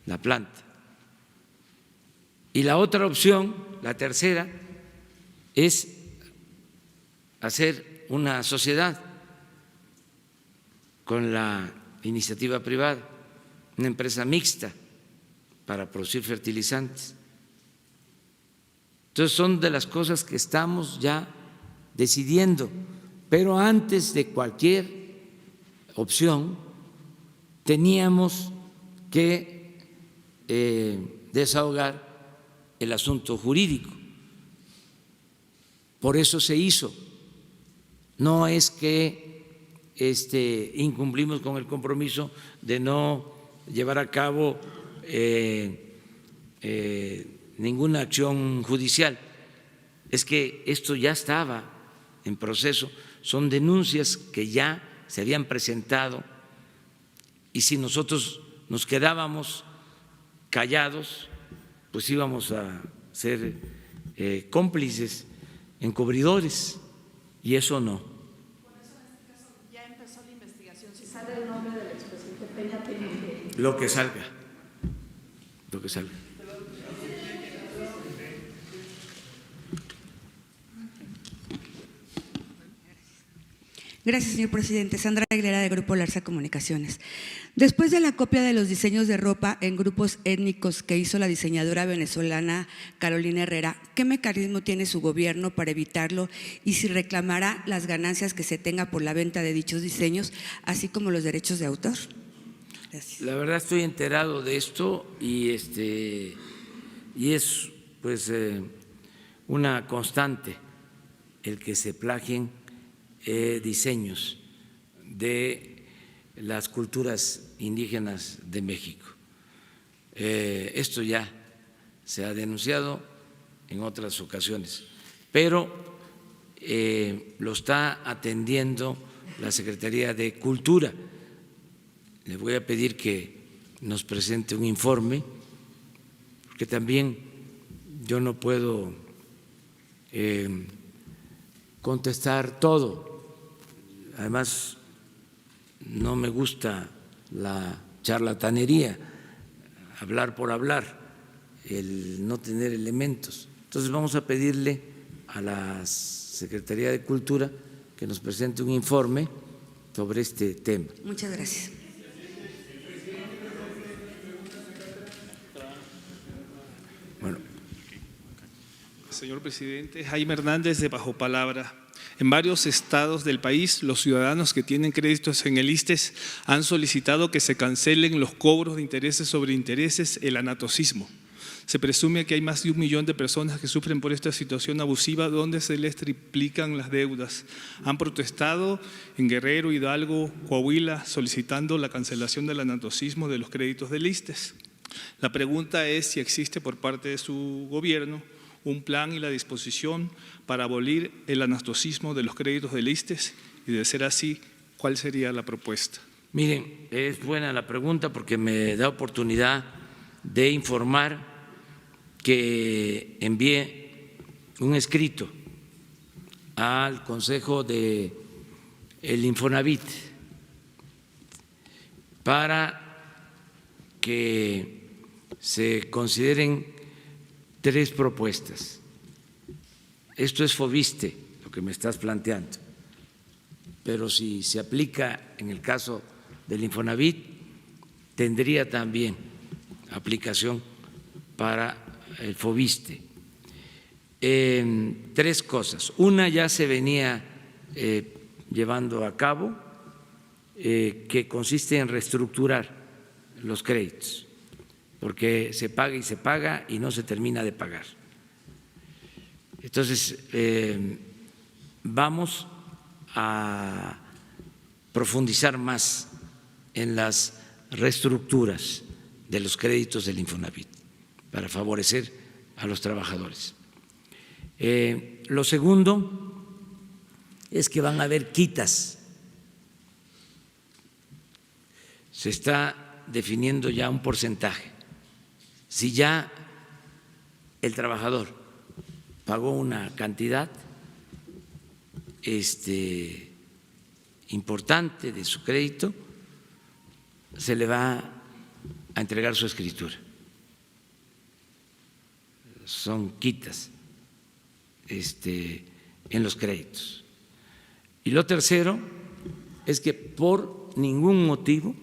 Speaker 1: la planta. Y la otra opción, la tercera, es hacer una sociedad con la iniciativa privada, una empresa mixta para producir fertilizantes. Entonces son de las cosas que estamos ya decidiendo, pero antes de cualquier opción teníamos que desahogar el asunto jurídico. Por eso se hizo. No es que incumplimos con el compromiso de no llevar a cabo ninguna acción judicial. Es que esto ya estaba en proceso, son denuncias que ya se habían presentado y si nosotros nos quedábamos callados, pues íbamos a ser cómplices, encubridores, y eso no.
Speaker 5: Por eso en este caso ya empezó la investigación. Si sale el nombre del expresidente Peña, tiene que…
Speaker 1: Lo que salga, lo que salga.
Speaker 7: Gracias, señor presidente. Sandra Aguilera, de Grupo Larsa Comunicaciones. Después de la copia de los diseños de ropa en grupos étnicos que hizo la diseñadora venezolana Carolina Herrera, ¿qué mecanismo tiene su gobierno para evitarlo y si reclamará las ganancias que se tenga por la venta de dichos diseños, así como los derechos de autor? Gracias.
Speaker 1: La verdad estoy enterado de esto y es pues una constante el que se plagien diseños de las culturas indígenas de México. Esto ya se ha denunciado en otras ocasiones, pero lo está atendiendo la Secretaría de Cultura. Le voy a pedir que nos presente un informe, porque también yo no puedo contestar todo. Además, no me gusta la charlatanería, hablar por hablar, el no tener elementos. Entonces vamos a pedirle a la Secretaría de Cultura que nos presente un informe sobre este tema.
Speaker 7: Muchas gracias.
Speaker 1: Bueno.
Speaker 8: Señor presidente, Jaime Hernández, de Bajo Palabra. En varios estados del país, los ciudadanos que tienen créditos en el ISSSTE han solicitado que se cancelen los cobros de intereses sobre intereses, el anatocismo. Se presume que hay más de 1 millón de personas que sufren por esta situación abusiva donde se les triplican las deudas. Han protestado en Guerrero, Hidalgo, Coahuila, solicitando la cancelación del anatocismo de los créditos del ISSSTE. La pregunta es si existe por parte de su gobierno un plan y la disposición para abolir el anastocismo de los créditos del ISSSTE? Y de ser así, ¿cuál sería la propuesta?
Speaker 1: Miren, es buena la pregunta porque me da oportunidad de informar que envié un escrito al Consejo del Infonavit para que se consideren 3 propuestas. Esto es FOBISTE, lo que me estás planteando, pero si se aplica en el caso del Infonavit, tendría también aplicación para el FOBISTE. 3 cosas. Una ya se venía llevando a cabo, que consiste en reestructurar los créditos, porque se paga y no se termina de pagar. Entonces, vamos a profundizar más en las reestructuras de los créditos del Infonavit para favorecer a los trabajadores. Lo segundo es que van a haber quitas. Se está definiendo ya un porcentaje. Si ya el trabajador pagó una cantidad importante de su crédito, se le va a entregar su escritura. Son quitas en los créditos. Y lo tercero es que por ningún motivo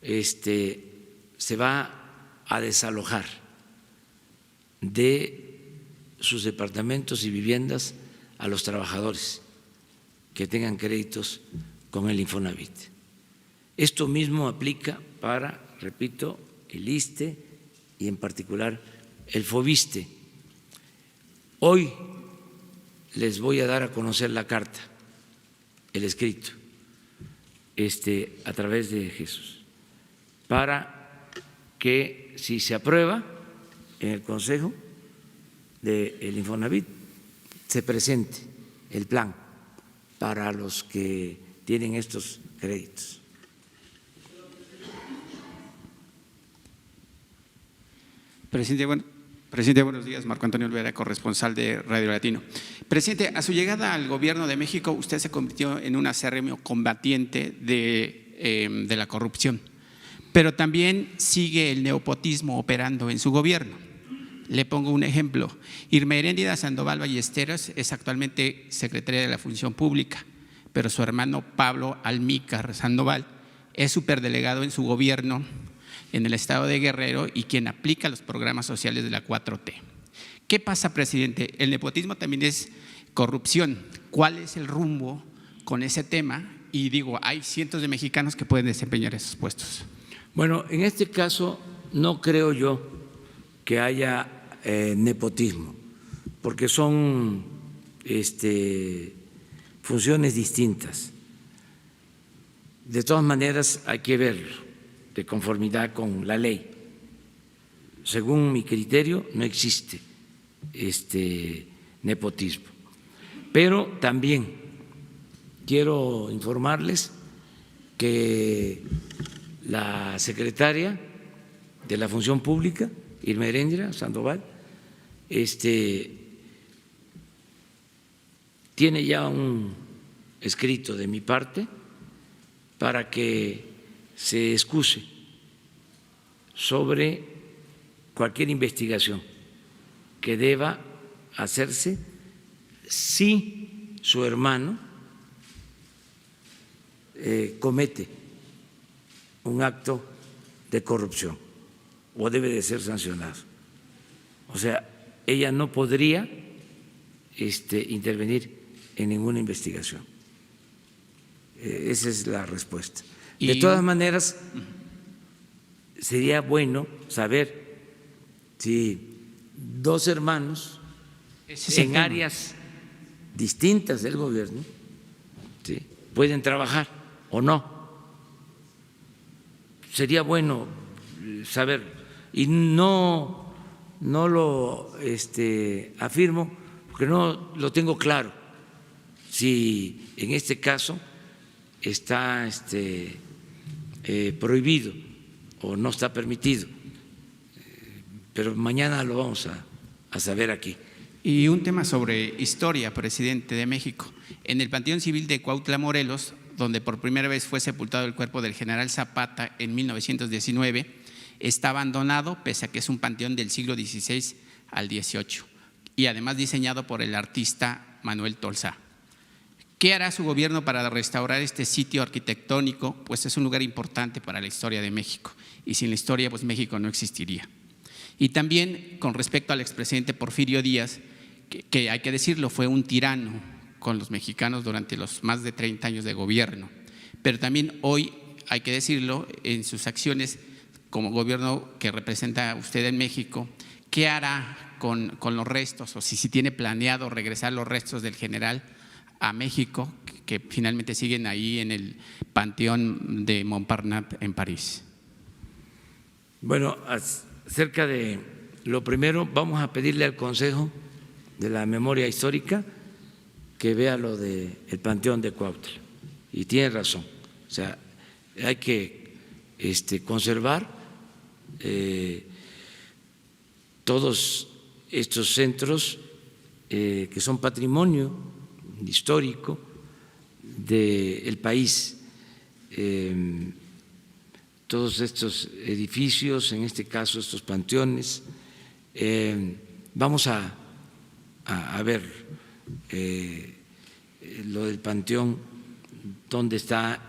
Speaker 1: se va a desalojar de sus departamentos y viviendas a los trabajadores que tengan créditos con el Infonavit. Esto mismo aplica para, repito, el ISSSTE y en particular el FOBISTE. Hoy les voy a dar a conocer la carta, el escrito, a través de Jesús, para que si se aprueba en el Consejo del Infonavit, se presente el plan para los que tienen estos créditos.
Speaker 9: Presidente, buenos días. Marco Antonio Olvera, corresponsal de Radio Latino. Presidente, a su llegada al gobierno de México, usted se convirtió en un acérrimo combatiente de la corrupción, pero también sigue el nepotismo operando en su gobierno. Le pongo un ejemplo. Irma Heréndira Sandoval Ballesteros es actualmente secretaria de la Función Pública, pero su hermano Pablo Almícar Sandoval es superdelegado en su gobierno en el estado de Guerrero y quien aplica los programas sociales de la 4T. ¿Qué pasa, presidente? El nepotismo también es corrupción. ¿Cuál es el rumbo con ese tema? Y digo, hay cientos de mexicanos que pueden desempeñar esos puestos.
Speaker 1: Bueno, en este caso no creo yo que haya nepotismo, porque son funciones distintas. De todas maneras, hay que verlo de conformidad con la ley. Según mi criterio, no existe nepotismo. Pero también quiero informarles que la secretaria de la Función Pública, Irma Heréndira Sandoval, tiene ya un escrito de mi parte para que se excuse sobre cualquier investigación que deba hacerse si su hermano comete un acto de corrupción o debe de ser sancionado. O sea, ella no podría intervenir en ninguna investigación. Esa es la respuesta. De todas maneras, sería bueno saber si 2 hermanos en áreas distintas del gobierno pueden trabajar o no. Sería bueno saber y no no lo afirmo porque no lo tengo claro si en este caso está prohibido o no está permitido, pero mañana lo vamos a saber aquí.
Speaker 9: Y un tema sobre historia, presidente de México. En el Panteón Civil de Cuautla, Morelos, donde por primera vez fue sepultado el cuerpo del general Zapata en 1919, está abandonado, pese a que es un panteón del siglo XVI al XVIII, y además diseñado por el artista Manuel Tolsá. ¿Qué hará su gobierno para restaurar este sitio arquitectónico? Pues es un lugar importante para la historia de México, y sin la historia, pues México no existiría. Y también con respecto al expresidente Porfirio Díaz, que hay que decirlo, fue un tirano con los mexicanos durante los más de 30 años de gobierno, pero también hoy, hay que decirlo, en sus acciones como gobierno que representa usted en México, ¿qué hará con los restos? O si tiene planeado regresar los restos del general a México, que finalmente siguen ahí en el Panteón de Montparnasse en París.
Speaker 1: Bueno, acerca de lo primero, vamos a pedirle al Consejo de la Memoria Histórica que vea lo del Panteón de Cuautla. Y tiene razón, o sea, hay que conservar todos estos centros que son patrimonio histórico del país, todos estos edificios, en este caso estos panteones. Vamos a ver lo del panteón donde está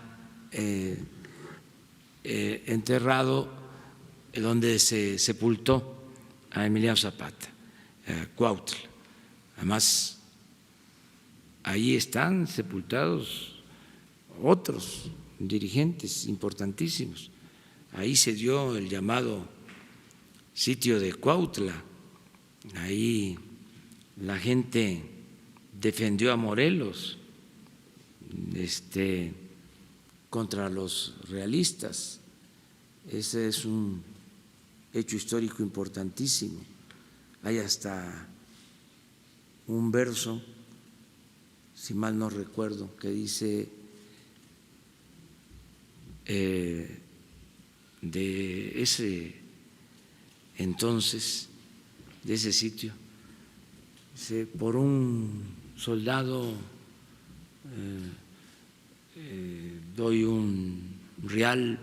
Speaker 1: enterrado, donde se sepultó a Emiliano Zapata, Cuautla. Además, ahí están sepultados otros dirigentes importantísimos. Ahí se dio el llamado sitio de Cuautla, ahí la gente defendió a Morelos contra los realistas. Ese es un hecho histórico importantísimo. Hay hasta un verso, si mal no recuerdo, que dice de ese entonces, de ese sitio, dice: por un soldado doy un real,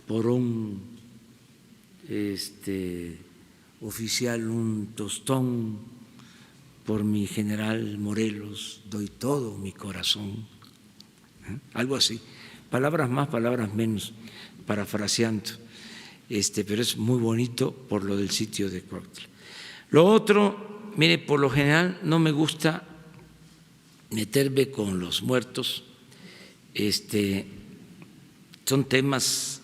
Speaker 1: por un oficial un tostón, por mi general Morelos doy todo mi corazón. Algo así, palabras más, palabras menos, parafraseando, pero es muy bonito por lo del sitio de Cuautla. Lo otro, mire, por lo general no me gusta meterme con los muertos, son temas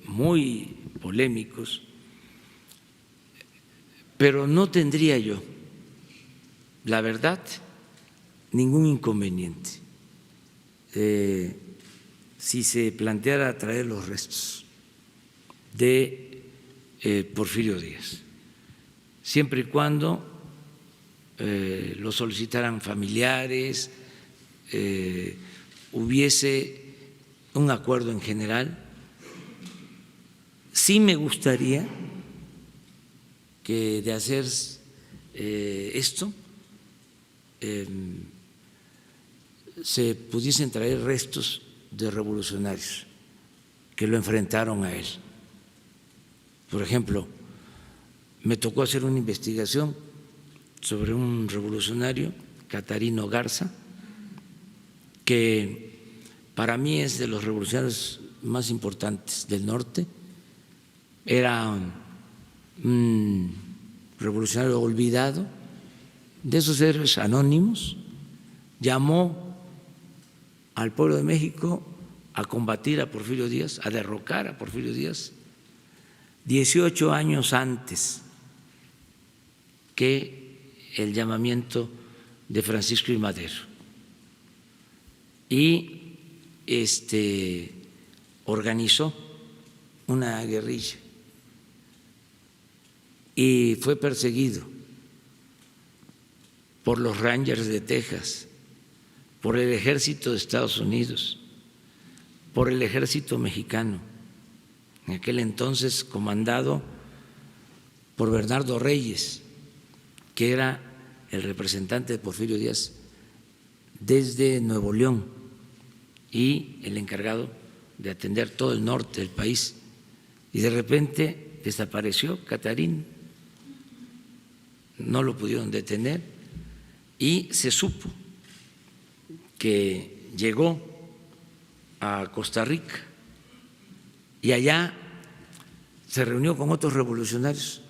Speaker 1: muy polémicos, pero no tendría yo, la verdad, ningún inconveniente si se planteara traer los restos de Porfirio Díaz, siempre y cuando lo solicitaran familiares, hubiese un acuerdo en general. Sí me gustaría que de hacer esto se pudiesen traer restos de revolucionarios que lo enfrentaron a él. Por ejemplo, me tocó hacer una investigación sobre un revolucionario, Catarino Garza, que para mí es de los revolucionarios más importantes del norte. Era un revolucionario olvidado, de esos héroes anónimos. Llamó al pueblo de México a combatir a Porfirio Díaz, a derrocar a Porfirio Díaz, 18 años antes que el llamamiento de Francisco I. Madero. Y organizó una guerrilla y fue perseguido por los Rangers de Texas, por el ejército de Estados Unidos, por el ejército mexicano, en aquel entonces comandado por Bernardo Reyes, que era el representante de Porfirio Díaz desde Nuevo León y el encargado de atender todo el norte del país. Y de repente desapareció Catarín, no lo pudieron detener y se supo que llegó a Costa Rica y allá se reunió con otros revolucionarios.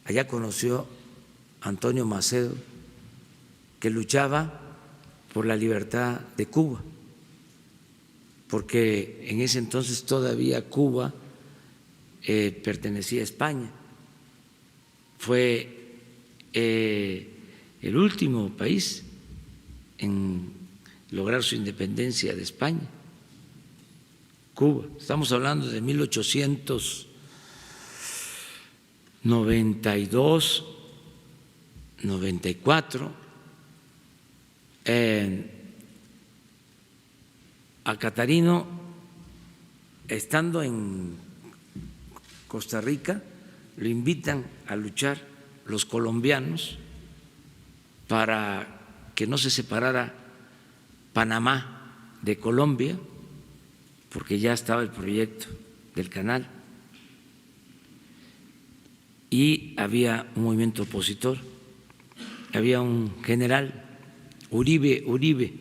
Speaker 1: Allá conoció a Antonio Macedo, que luchaba por la libertad de Cuba, porque en ese entonces todavía Cuba pertenecía a España. Fue el último país en lograr su independencia de España, Cuba. Estamos hablando de 1892, 94. A Catarino, estando en Costa Rica, lo invitan a luchar los colombianos para que no se separara Panamá de Colombia, porque ya estaba el proyecto del canal y había un movimiento opositor, había un general, Uribe,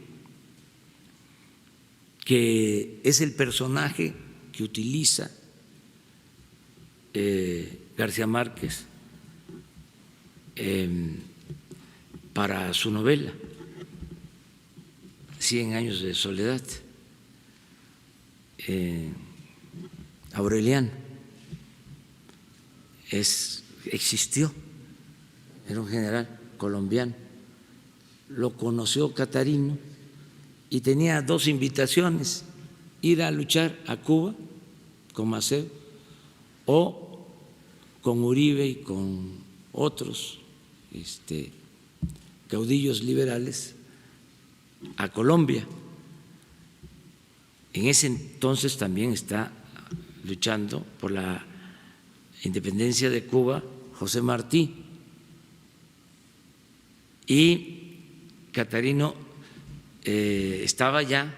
Speaker 1: que es el personaje que utiliza García Márquez para su novela 100 años de soledad. Aureliano existió, era un general colombiano, lo conoció Catarino y tenía dos invitaciones: ir a luchar a Cuba con Macedo o con Uribe y con otros caudillos liberales a Colombia. En ese entonces también está luchando por la independencia de Cuba José Martí, y Catarino estaba ya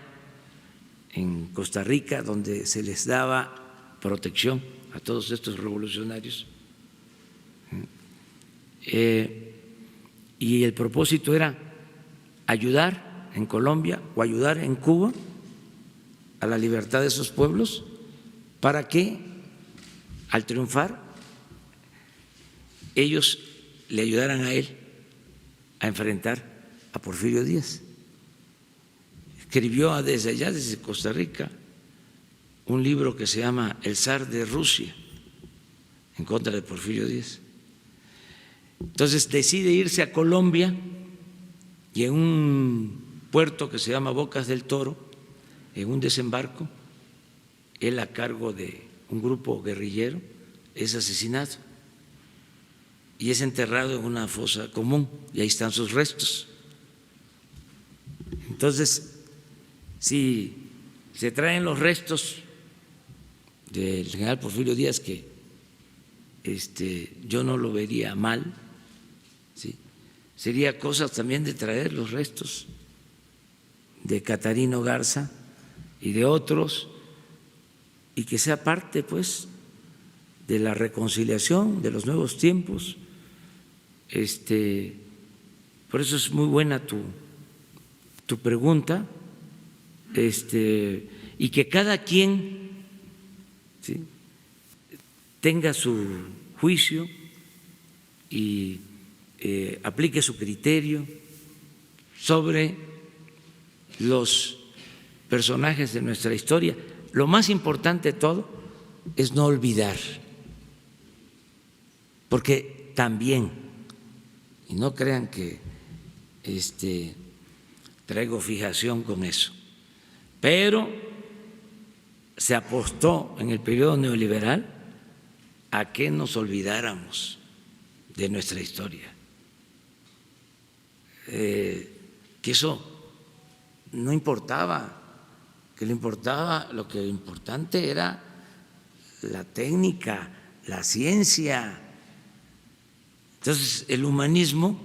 Speaker 1: en Costa Rica, donde se les daba protección a todos estos revolucionarios, y el propósito era ayudar en Colombia o ayudar en Cuba a la libertad de esos pueblos, para que al triunfar ellos le ayudaran a él a enfrentar a Porfirio Díaz. Escribió desde allá, desde Costa Rica, un libro que se llama El zar de Rusia, en contra de Porfirio Díaz. Entonces decide irse a Colombia y en un puerto que se llama Bocas del Toro, en un desembarco, él a cargo de un grupo guerrillero es asesinado y es enterrado en una fosa común, y ahí están sus restos. Entonces, si se traen los restos del general Porfirio Díaz, que yo no lo vería mal, ¿sí? Sería cosa también de traer los restos de Catarino Garza y de otros, y que sea parte pues de la reconciliación de los nuevos tiempos. Por eso es muy buena tu pregunta, y que cada quien, ¿sí?, tenga su juicio y aplique su criterio sobre los personajes de nuestra historia. Lo más importante de todo es no olvidar, porque también, y no crean que traigo fijación con eso, pero se apostó en el periodo neoliberal a que nos olvidáramos de nuestra historia. Que eso no importaba, que lo que importante era la técnica, la ciencia. Entonces, el humanismo,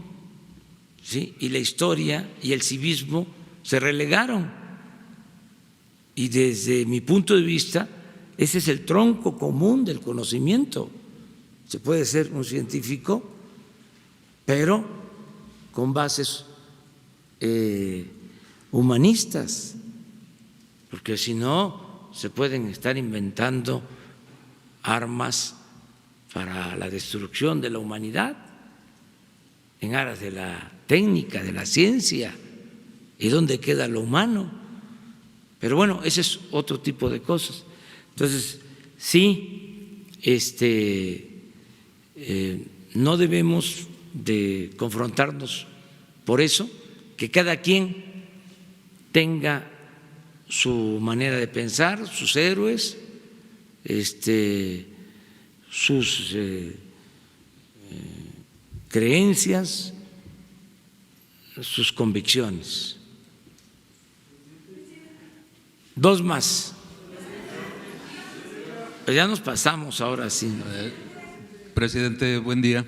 Speaker 1: ¿sí?, y la historia y el civismo se relegaron. Y desde mi punto de vista, ese es el tronco común del conocimiento. Se puede ser un científico, pero con bases humanistas, porque si no se pueden estar inventando armas para la destrucción de la humanidad en aras de la técnica, de la ciencia. ¿Y dónde queda lo humano? Pero bueno, ese es otro tipo de cosas. Entonces, sí, no debemos de confrontarnos por eso, que cada quien tenga su manera de pensar, sus héroes, sus creencias, sus convicciones. Dos más. Pues ya nos pasamos ahora sí.
Speaker 10: Presidente, buen día.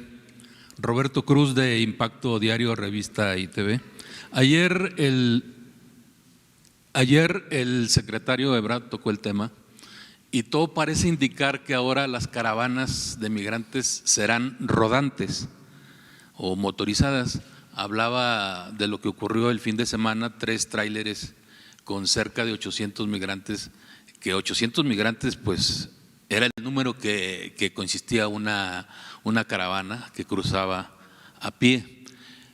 Speaker 10: Roberto Cruz, de Impacto Diario, Revista y TV. Ayer el secretario Ebrard tocó el tema y todo parece indicar que ahora las caravanas de migrantes serán rodantes o motorizadas. Hablaba de lo que ocurrió el fin de semana, 3 tráileres con cerca de 800 migrantes, que 800 migrantes pues era el número que consistía una caravana que cruzaba a pie.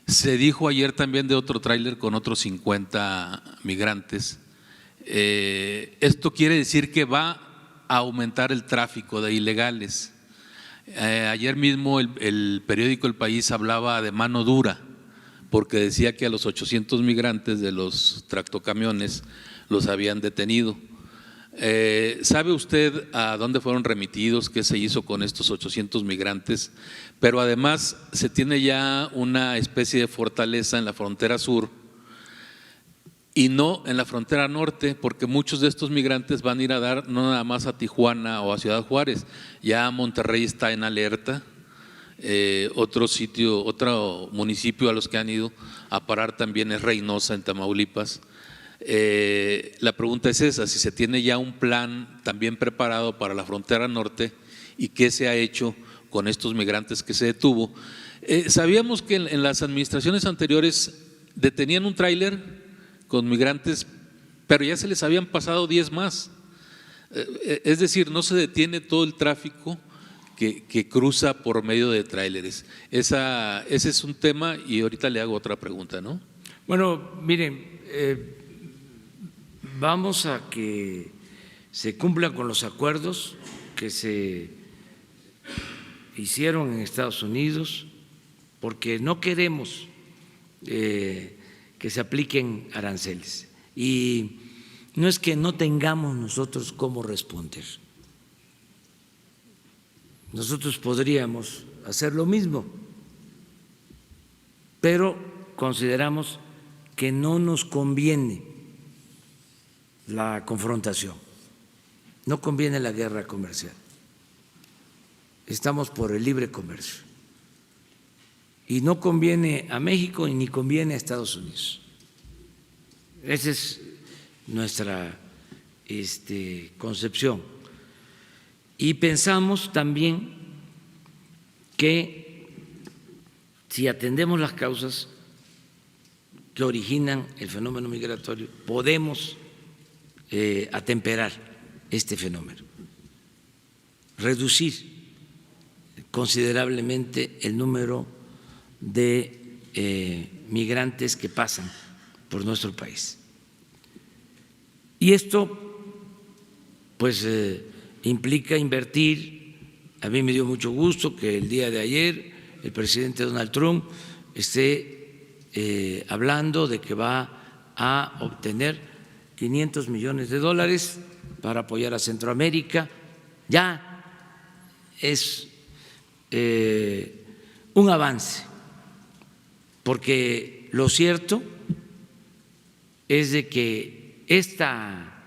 Speaker 10: Se dijo ayer también de otro tráiler con otros 50 migrantes. Esto quiere decir que va a aumentar el tráfico de ilegales. Ayer mismo el periódico El País hablaba de mano dura, porque decía que a los 800 migrantes de los tractocamiones los habían detenido. ¿Sabe usted a dónde fueron remitidos, qué se hizo con estos 800 migrantes? Pero además se tiene ya una especie de fortaleza en la frontera sur y no en la frontera norte, porque muchos de estos migrantes van a ir a dar no nada más a Tijuana o a Ciudad Juárez, ya Monterrey está en alerta. Otro municipio a los que han ido a parar también es Reynosa, en Tamaulipas. La pregunta es esa, si se tiene ya un plan también preparado para la frontera norte y qué se ha hecho con estos migrantes que se detuvo. Sabíamos que en las administraciones anteriores detenían un tráiler con migrantes, pero ya se les habían pasado 10 más. Es decir, no se detiene todo el tráfico que cruza por medio de tráileres. Ese es un tema y ahorita le hago otra pregunta, ¿no?
Speaker 1: Bueno, miren, vamos a que se cumplan con los acuerdos que se hicieron en Estados Unidos, porque no queremos que se apliquen aranceles. Y no es que no tengamos nosotros cómo responder. Nosotros podríamos hacer lo mismo, pero consideramos que no nos conviene la confrontación, no conviene la guerra comercial. Estamos por el libre comercio y no conviene a México y ni conviene a Estados Unidos. Esa es nuestra concepción. Y pensamos también que si atendemos las causas que originan el fenómeno migratorio, podemos atemperar este fenómeno, reducir considerablemente el número de migrantes que pasan por nuestro país. Y esto pues implica invertir. A mí me dio mucho gusto que el día de ayer el presidente Donald Trump esté hablando de que va a obtener $500 millones para apoyar a Centroamérica. Ya es un avance, porque lo cierto es de que esta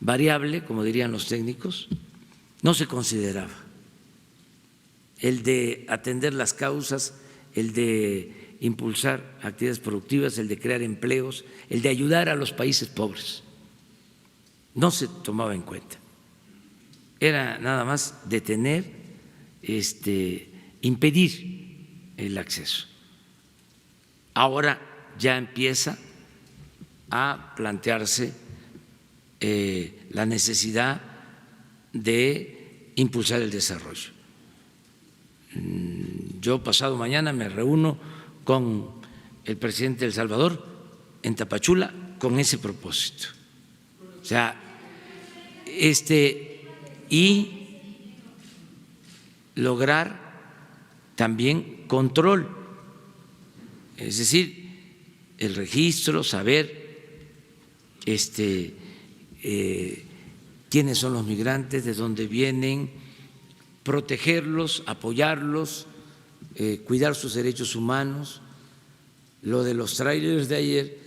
Speaker 1: variable, como dirían los técnicos, no se consideraba. El de atender las causas, el de impulsar actividades productivas, el de crear empleos, el de ayudar a los países pobres, no se tomaba en cuenta. Era nada más detener, impedir el acceso. Ahora ya empieza a plantearse la necesidad de impulsar el desarrollo. Yo pasado mañana me reúno con el presidente de El Salvador en Tapachula con ese propósito. O sea, y lograr también control, es decir, el registro, saber quiénes son los migrantes, de dónde vienen, protegerlos, apoyarlos, cuidar sus derechos humanos. Lo de los tráilers de ayer,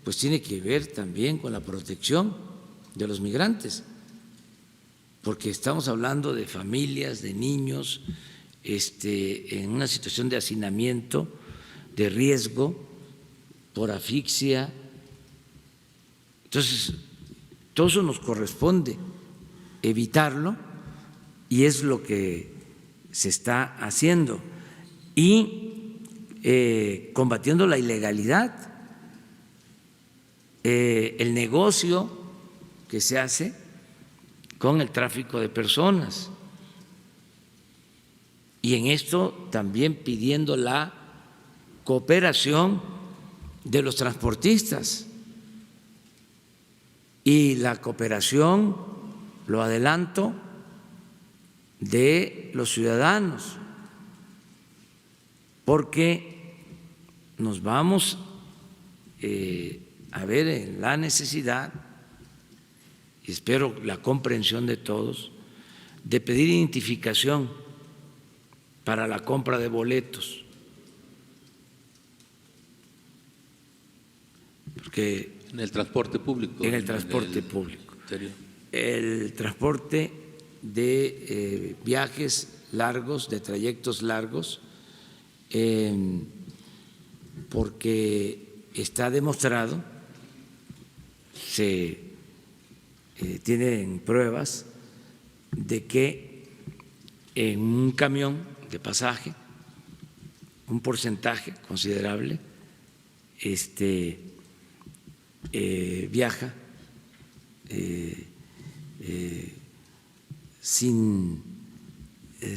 Speaker 1: pues tiene que ver también con la protección de los migrantes, porque estamos hablando de familias, de niños, en una situación de hacinamiento, de riesgo por asfixia. Entonces, todo eso nos corresponde evitarlo y es lo que se está haciendo. Y combatiendo la ilegalidad, el negocio que se hace con el tráfico de personas. Y en esto también pidiendo la cooperación de los transportistas. Y la cooperación, lo adelanto, de los ciudadanos, porque nos vamos a ver en la necesidad, y espero la comprensión de todos, de pedir identificación para la compra de boletos, porque
Speaker 10: en el transporte público.
Speaker 1: En el transporte público. El transporte de viajes largos, de trayectos largos, porque está demostrado, se tienen pruebas de que en un camión de pasaje, un porcentaje considerable viaja sin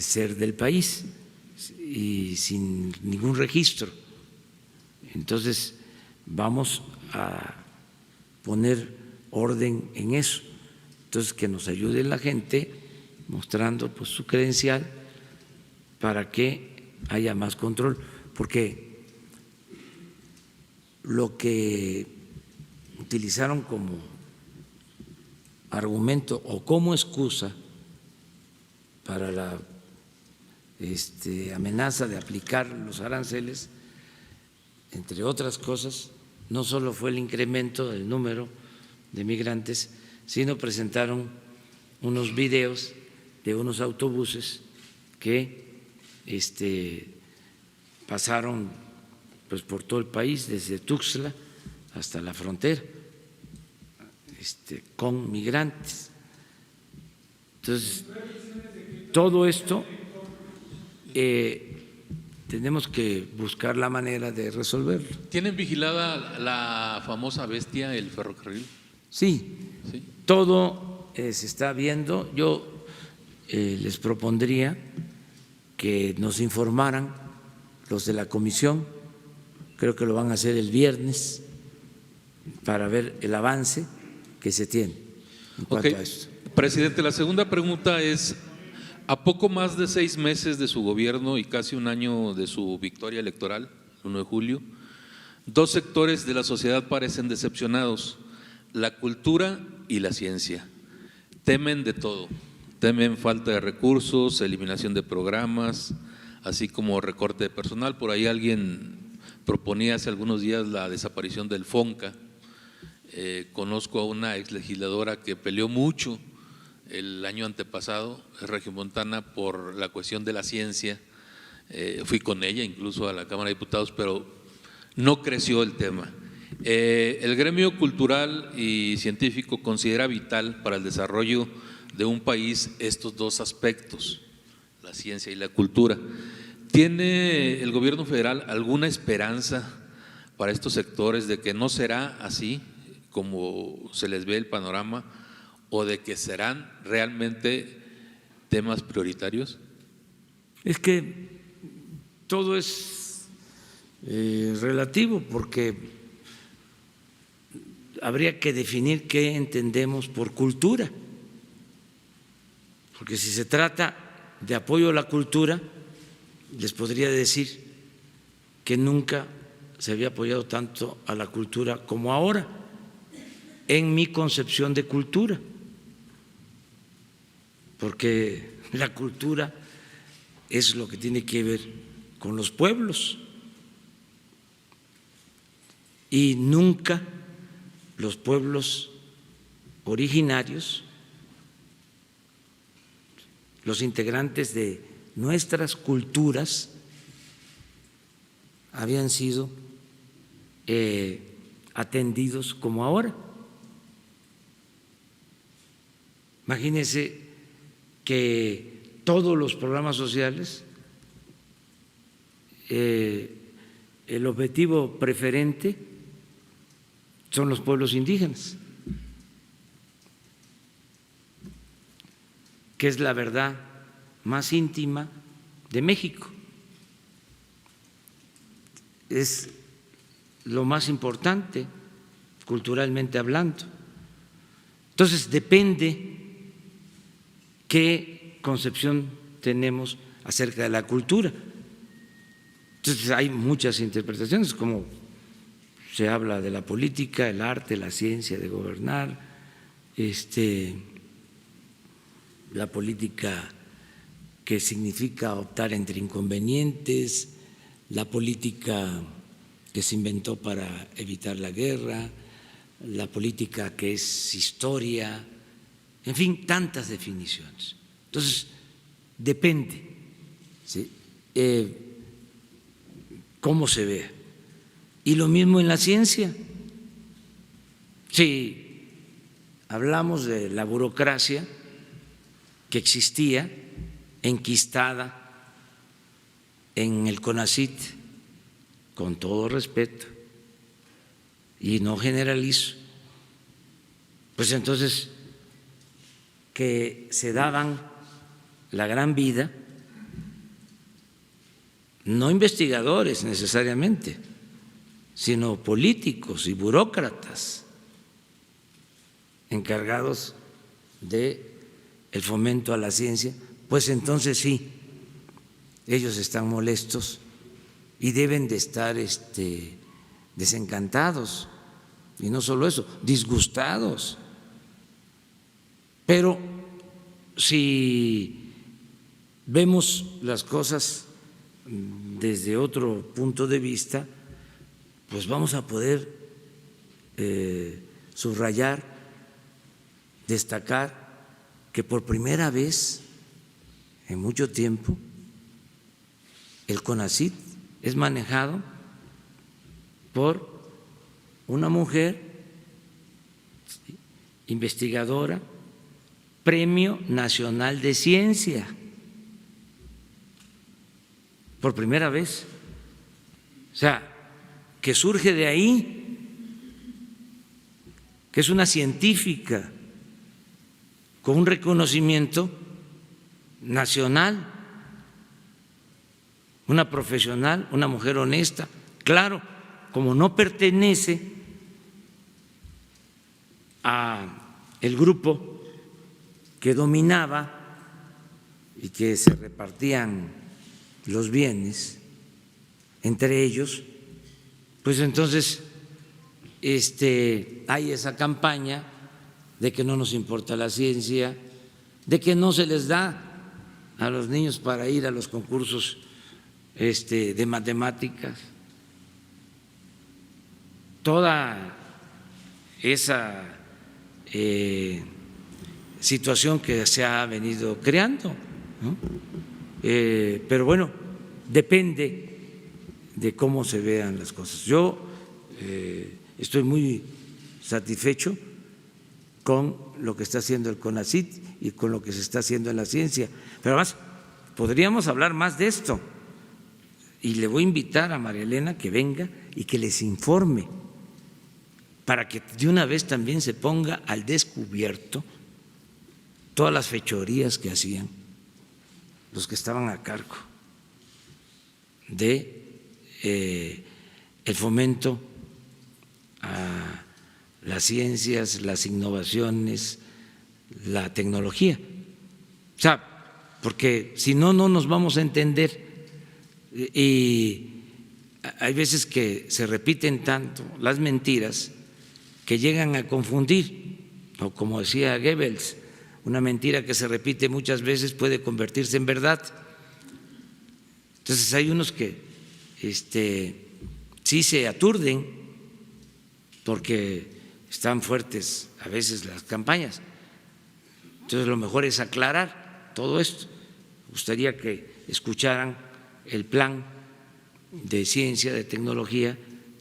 Speaker 1: ser del país y sin ningún registro. Entonces vamos a poner orden en eso. Entonces que nos ayude la gente mostrando pues su credencial para que haya más control, porque lo que utilizaron como argumento o como excusa para la amenaza de aplicar los aranceles, entre otras cosas, no solo fue el incremento del número de migrantes, sino presentaron unos videos de unos autobuses que pasaron pues por todo el país, desde Tuxtla hasta la frontera, con migrantes. Entonces, todo esto tenemos que buscar la manera de resolverlo.
Speaker 10: ¿Tienen vigilada la famosa bestia, el ferrocarril?
Speaker 1: Sí, ¿sí? Todo se está viendo. Yo les propondría que nos informaran los de la comisión, creo que lo van a hacer el viernes, para ver el avance que se tiene en cuanto a esto.
Speaker 10: Presidente, la segunda pregunta es: a poco más de 6 meses de su gobierno y casi un año de su victoria electoral, el 1 de julio, 2 sectores de la sociedad parecen decepcionados: la cultura y la ciencia. Temen de todo, temen falta de recursos, eliminación de programas, así como recorte de personal. Por ahí alguien proponía hace algunos días la desaparición del FONCA. Conozco a una exlegisladora que peleó mucho el año antepasado, regiomontana, por la cuestión de la ciencia. Fui con ella incluso a la Cámara de Diputados, pero no creció el tema. El gremio cultural y científico considera vital para el desarrollo de un país estos dos aspectos, la ciencia y la cultura. ¿Tiene el gobierno federal alguna esperanza para estos sectores de que no será así como se les ve el panorama, o de que serán realmente temas prioritarios?
Speaker 1: Es que todo es relativo, porque habría que definir qué entendemos por cultura, porque si se trata de apoyo a la cultura, les podría decir que nunca se había apoyado tanto a la cultura como ahora, en mi concepción de cultura, porque la cultura es lo que tiene que ver con los pueblos, y nunca los pueblos originarios, los integrantes de nuestras culturas, habían sido atendidos como ahora. Imagínense que todos los programas sociales, el objetivo preferente son los pueblos indígenas, que es la verdad más íntima de México. Es lo más importante culturalmente hablando. Entonces depende qué concepción tenemos acerca de la cultura. Entonces hay muchas interpretaciones, como se habla de la política, el arte, la ciencia de gobernar, la política que significa optar entre inconvenientes, la política que se inventó para evitar la guerra, la política que es historia, en fin, tantas definiciones. Entonces, depende, ¿sí?, cómo se vea. Y lo mismo en la ciencia. Si hablamos de la burocracia que existía, enquistada en el CONACYT, con todo respeto, y no generalizo, pues entonces que se daban la gran vida, no investigadores necesariamente, sino políticos y burócratas encargados de el fomento a la ciencia, pues entonces sí, ellos están molestos y deben de estar desencantados, y no solo eso, disgustados. Pero si vemos las cosas desde otro punto de vista, pues vamos a poder subrayar, destacar que por primera vez en mucho tiempo el CONACYT es manejado por una mujer investigadora, Premio Nacional de Ciencia, por primera vez. O sea, que surge de ahí, que es una científica con un reconocimiento nacional, una profesional, una mujer honesta. Claro, como no pertenece a el grupo que dominaba y que se repartían los bienes entre ellos, pues entonces hay esa campaña de que no nos importa la ciencia, de que no se les da a los niños para ir a los concursos de matemáticas, toda esa situación que se ha venido creando, ¿no? Pero bueno, depende de cómo se vean las cosas. Yo estoy muy satisfecho con lo que está haciendo el CONACYT y con lo que se está haciendo en la ciencia, pero además podríamos hablar más de esto y le voy a invitar a María Elena que venga y que les informe para que de una vez también se ponga al descubierto todas las fechorías que hacían los que estaban a cargo de el fomento a las ciencias, las innovaciones, la tecnología. O sea, porque si no, no nos vamos a entender. Y hay veces que se repiten tanto las mentiras que llegan a confundir, o como decía Goebbels, una mentira que se repite muchas veces puede convertirse en verdad. Entonces hay unos que sí se aturden porque están fuertes a veces las campañas. Entonces lo mejor es aclarar todo esto. Me gustaría que escucharan el plan de ciencia, de tecnología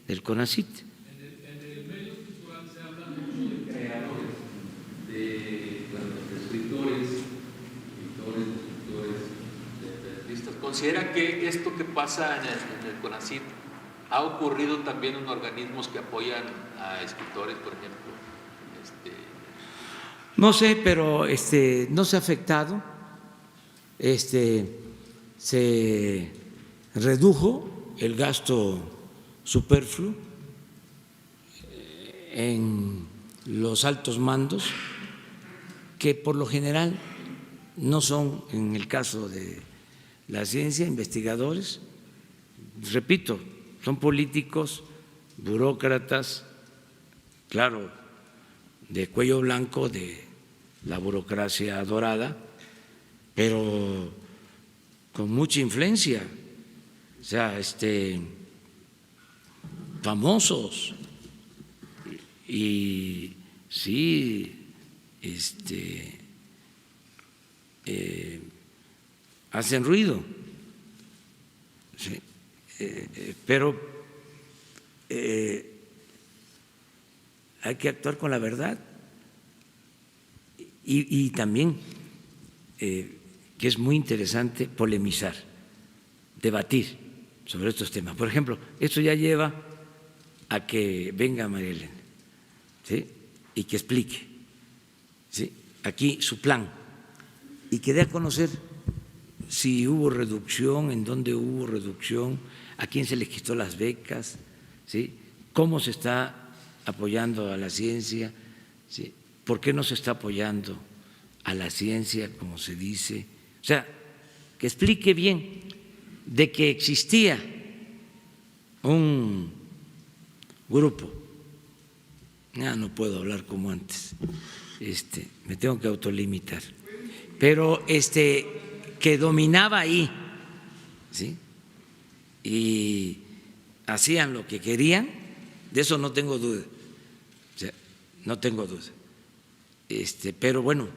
Speaker 1: del CONACYT.
Speaker 10: En el medio cultural se habla mucho de creadores, de escritores, de artistas. ¿Considera que esto que pasa en el CONACYT ha ocurrido también en organismos que apoyan a escritores, por ejemplo?
Speaker 1: No sé, pero no se ha afectado. Se redujo el gasto superfluo en los altos mandos, que por lo general no son, en el caso de la ciencia, investigadores, repito, son políticos, burócratas, claro, de cuello blanco, de la burocracia dorada, pero con mucha influencia, o sea, famosos, y sí, hacen ruido, sí, pero hay que actuar con la verdad y también que es muy interesante polemizar, debatir sobre estos temas. Por ejemplo, esto ya lleva a que venga María Elena, ¿sí?, y que explique, ¿sí?, aquí su plan y que dé a conocer si hubo reducción, en dónde hubo reducción, a quién se les quitó las becas, ¿sí?, cómo se está apoyando a la ciencia, ¿sí?, por qué no se está apoyando a la ciencia, como se dice. O sea, que explique bien de que existía un grupo, ya no puedo hablar como antes, me tengo que autolimitar, pero que dominaba ahí, ¿sí?, y hacían lo que querían, de eso no tengo duda, o sea, no tengo duda, pero bueno,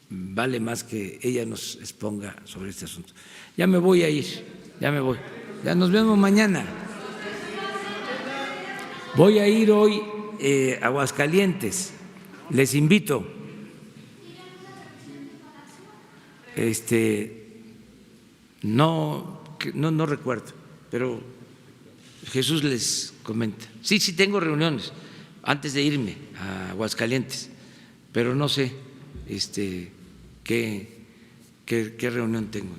Speaker 1: vale más que ella nos exponga sobre este asunto. Ya me voy a ir, ya me voy, ya nos vemos mañana. Voy a ir hoy a Aguascalientes, les invito. No recuerdo, pero Jesús les comenta. Sí, tengo reuniones antes de irme a Aguascalientes, pero no sé qué reunión tengo.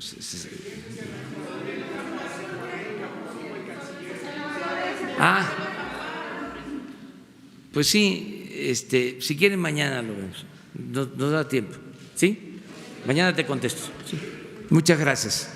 Speaker 1: Pues sí, si quieren mañana lo vemos, nos da tiempo, ¿sí? Mañana te contesto. ¿Sí? Muchas gracias.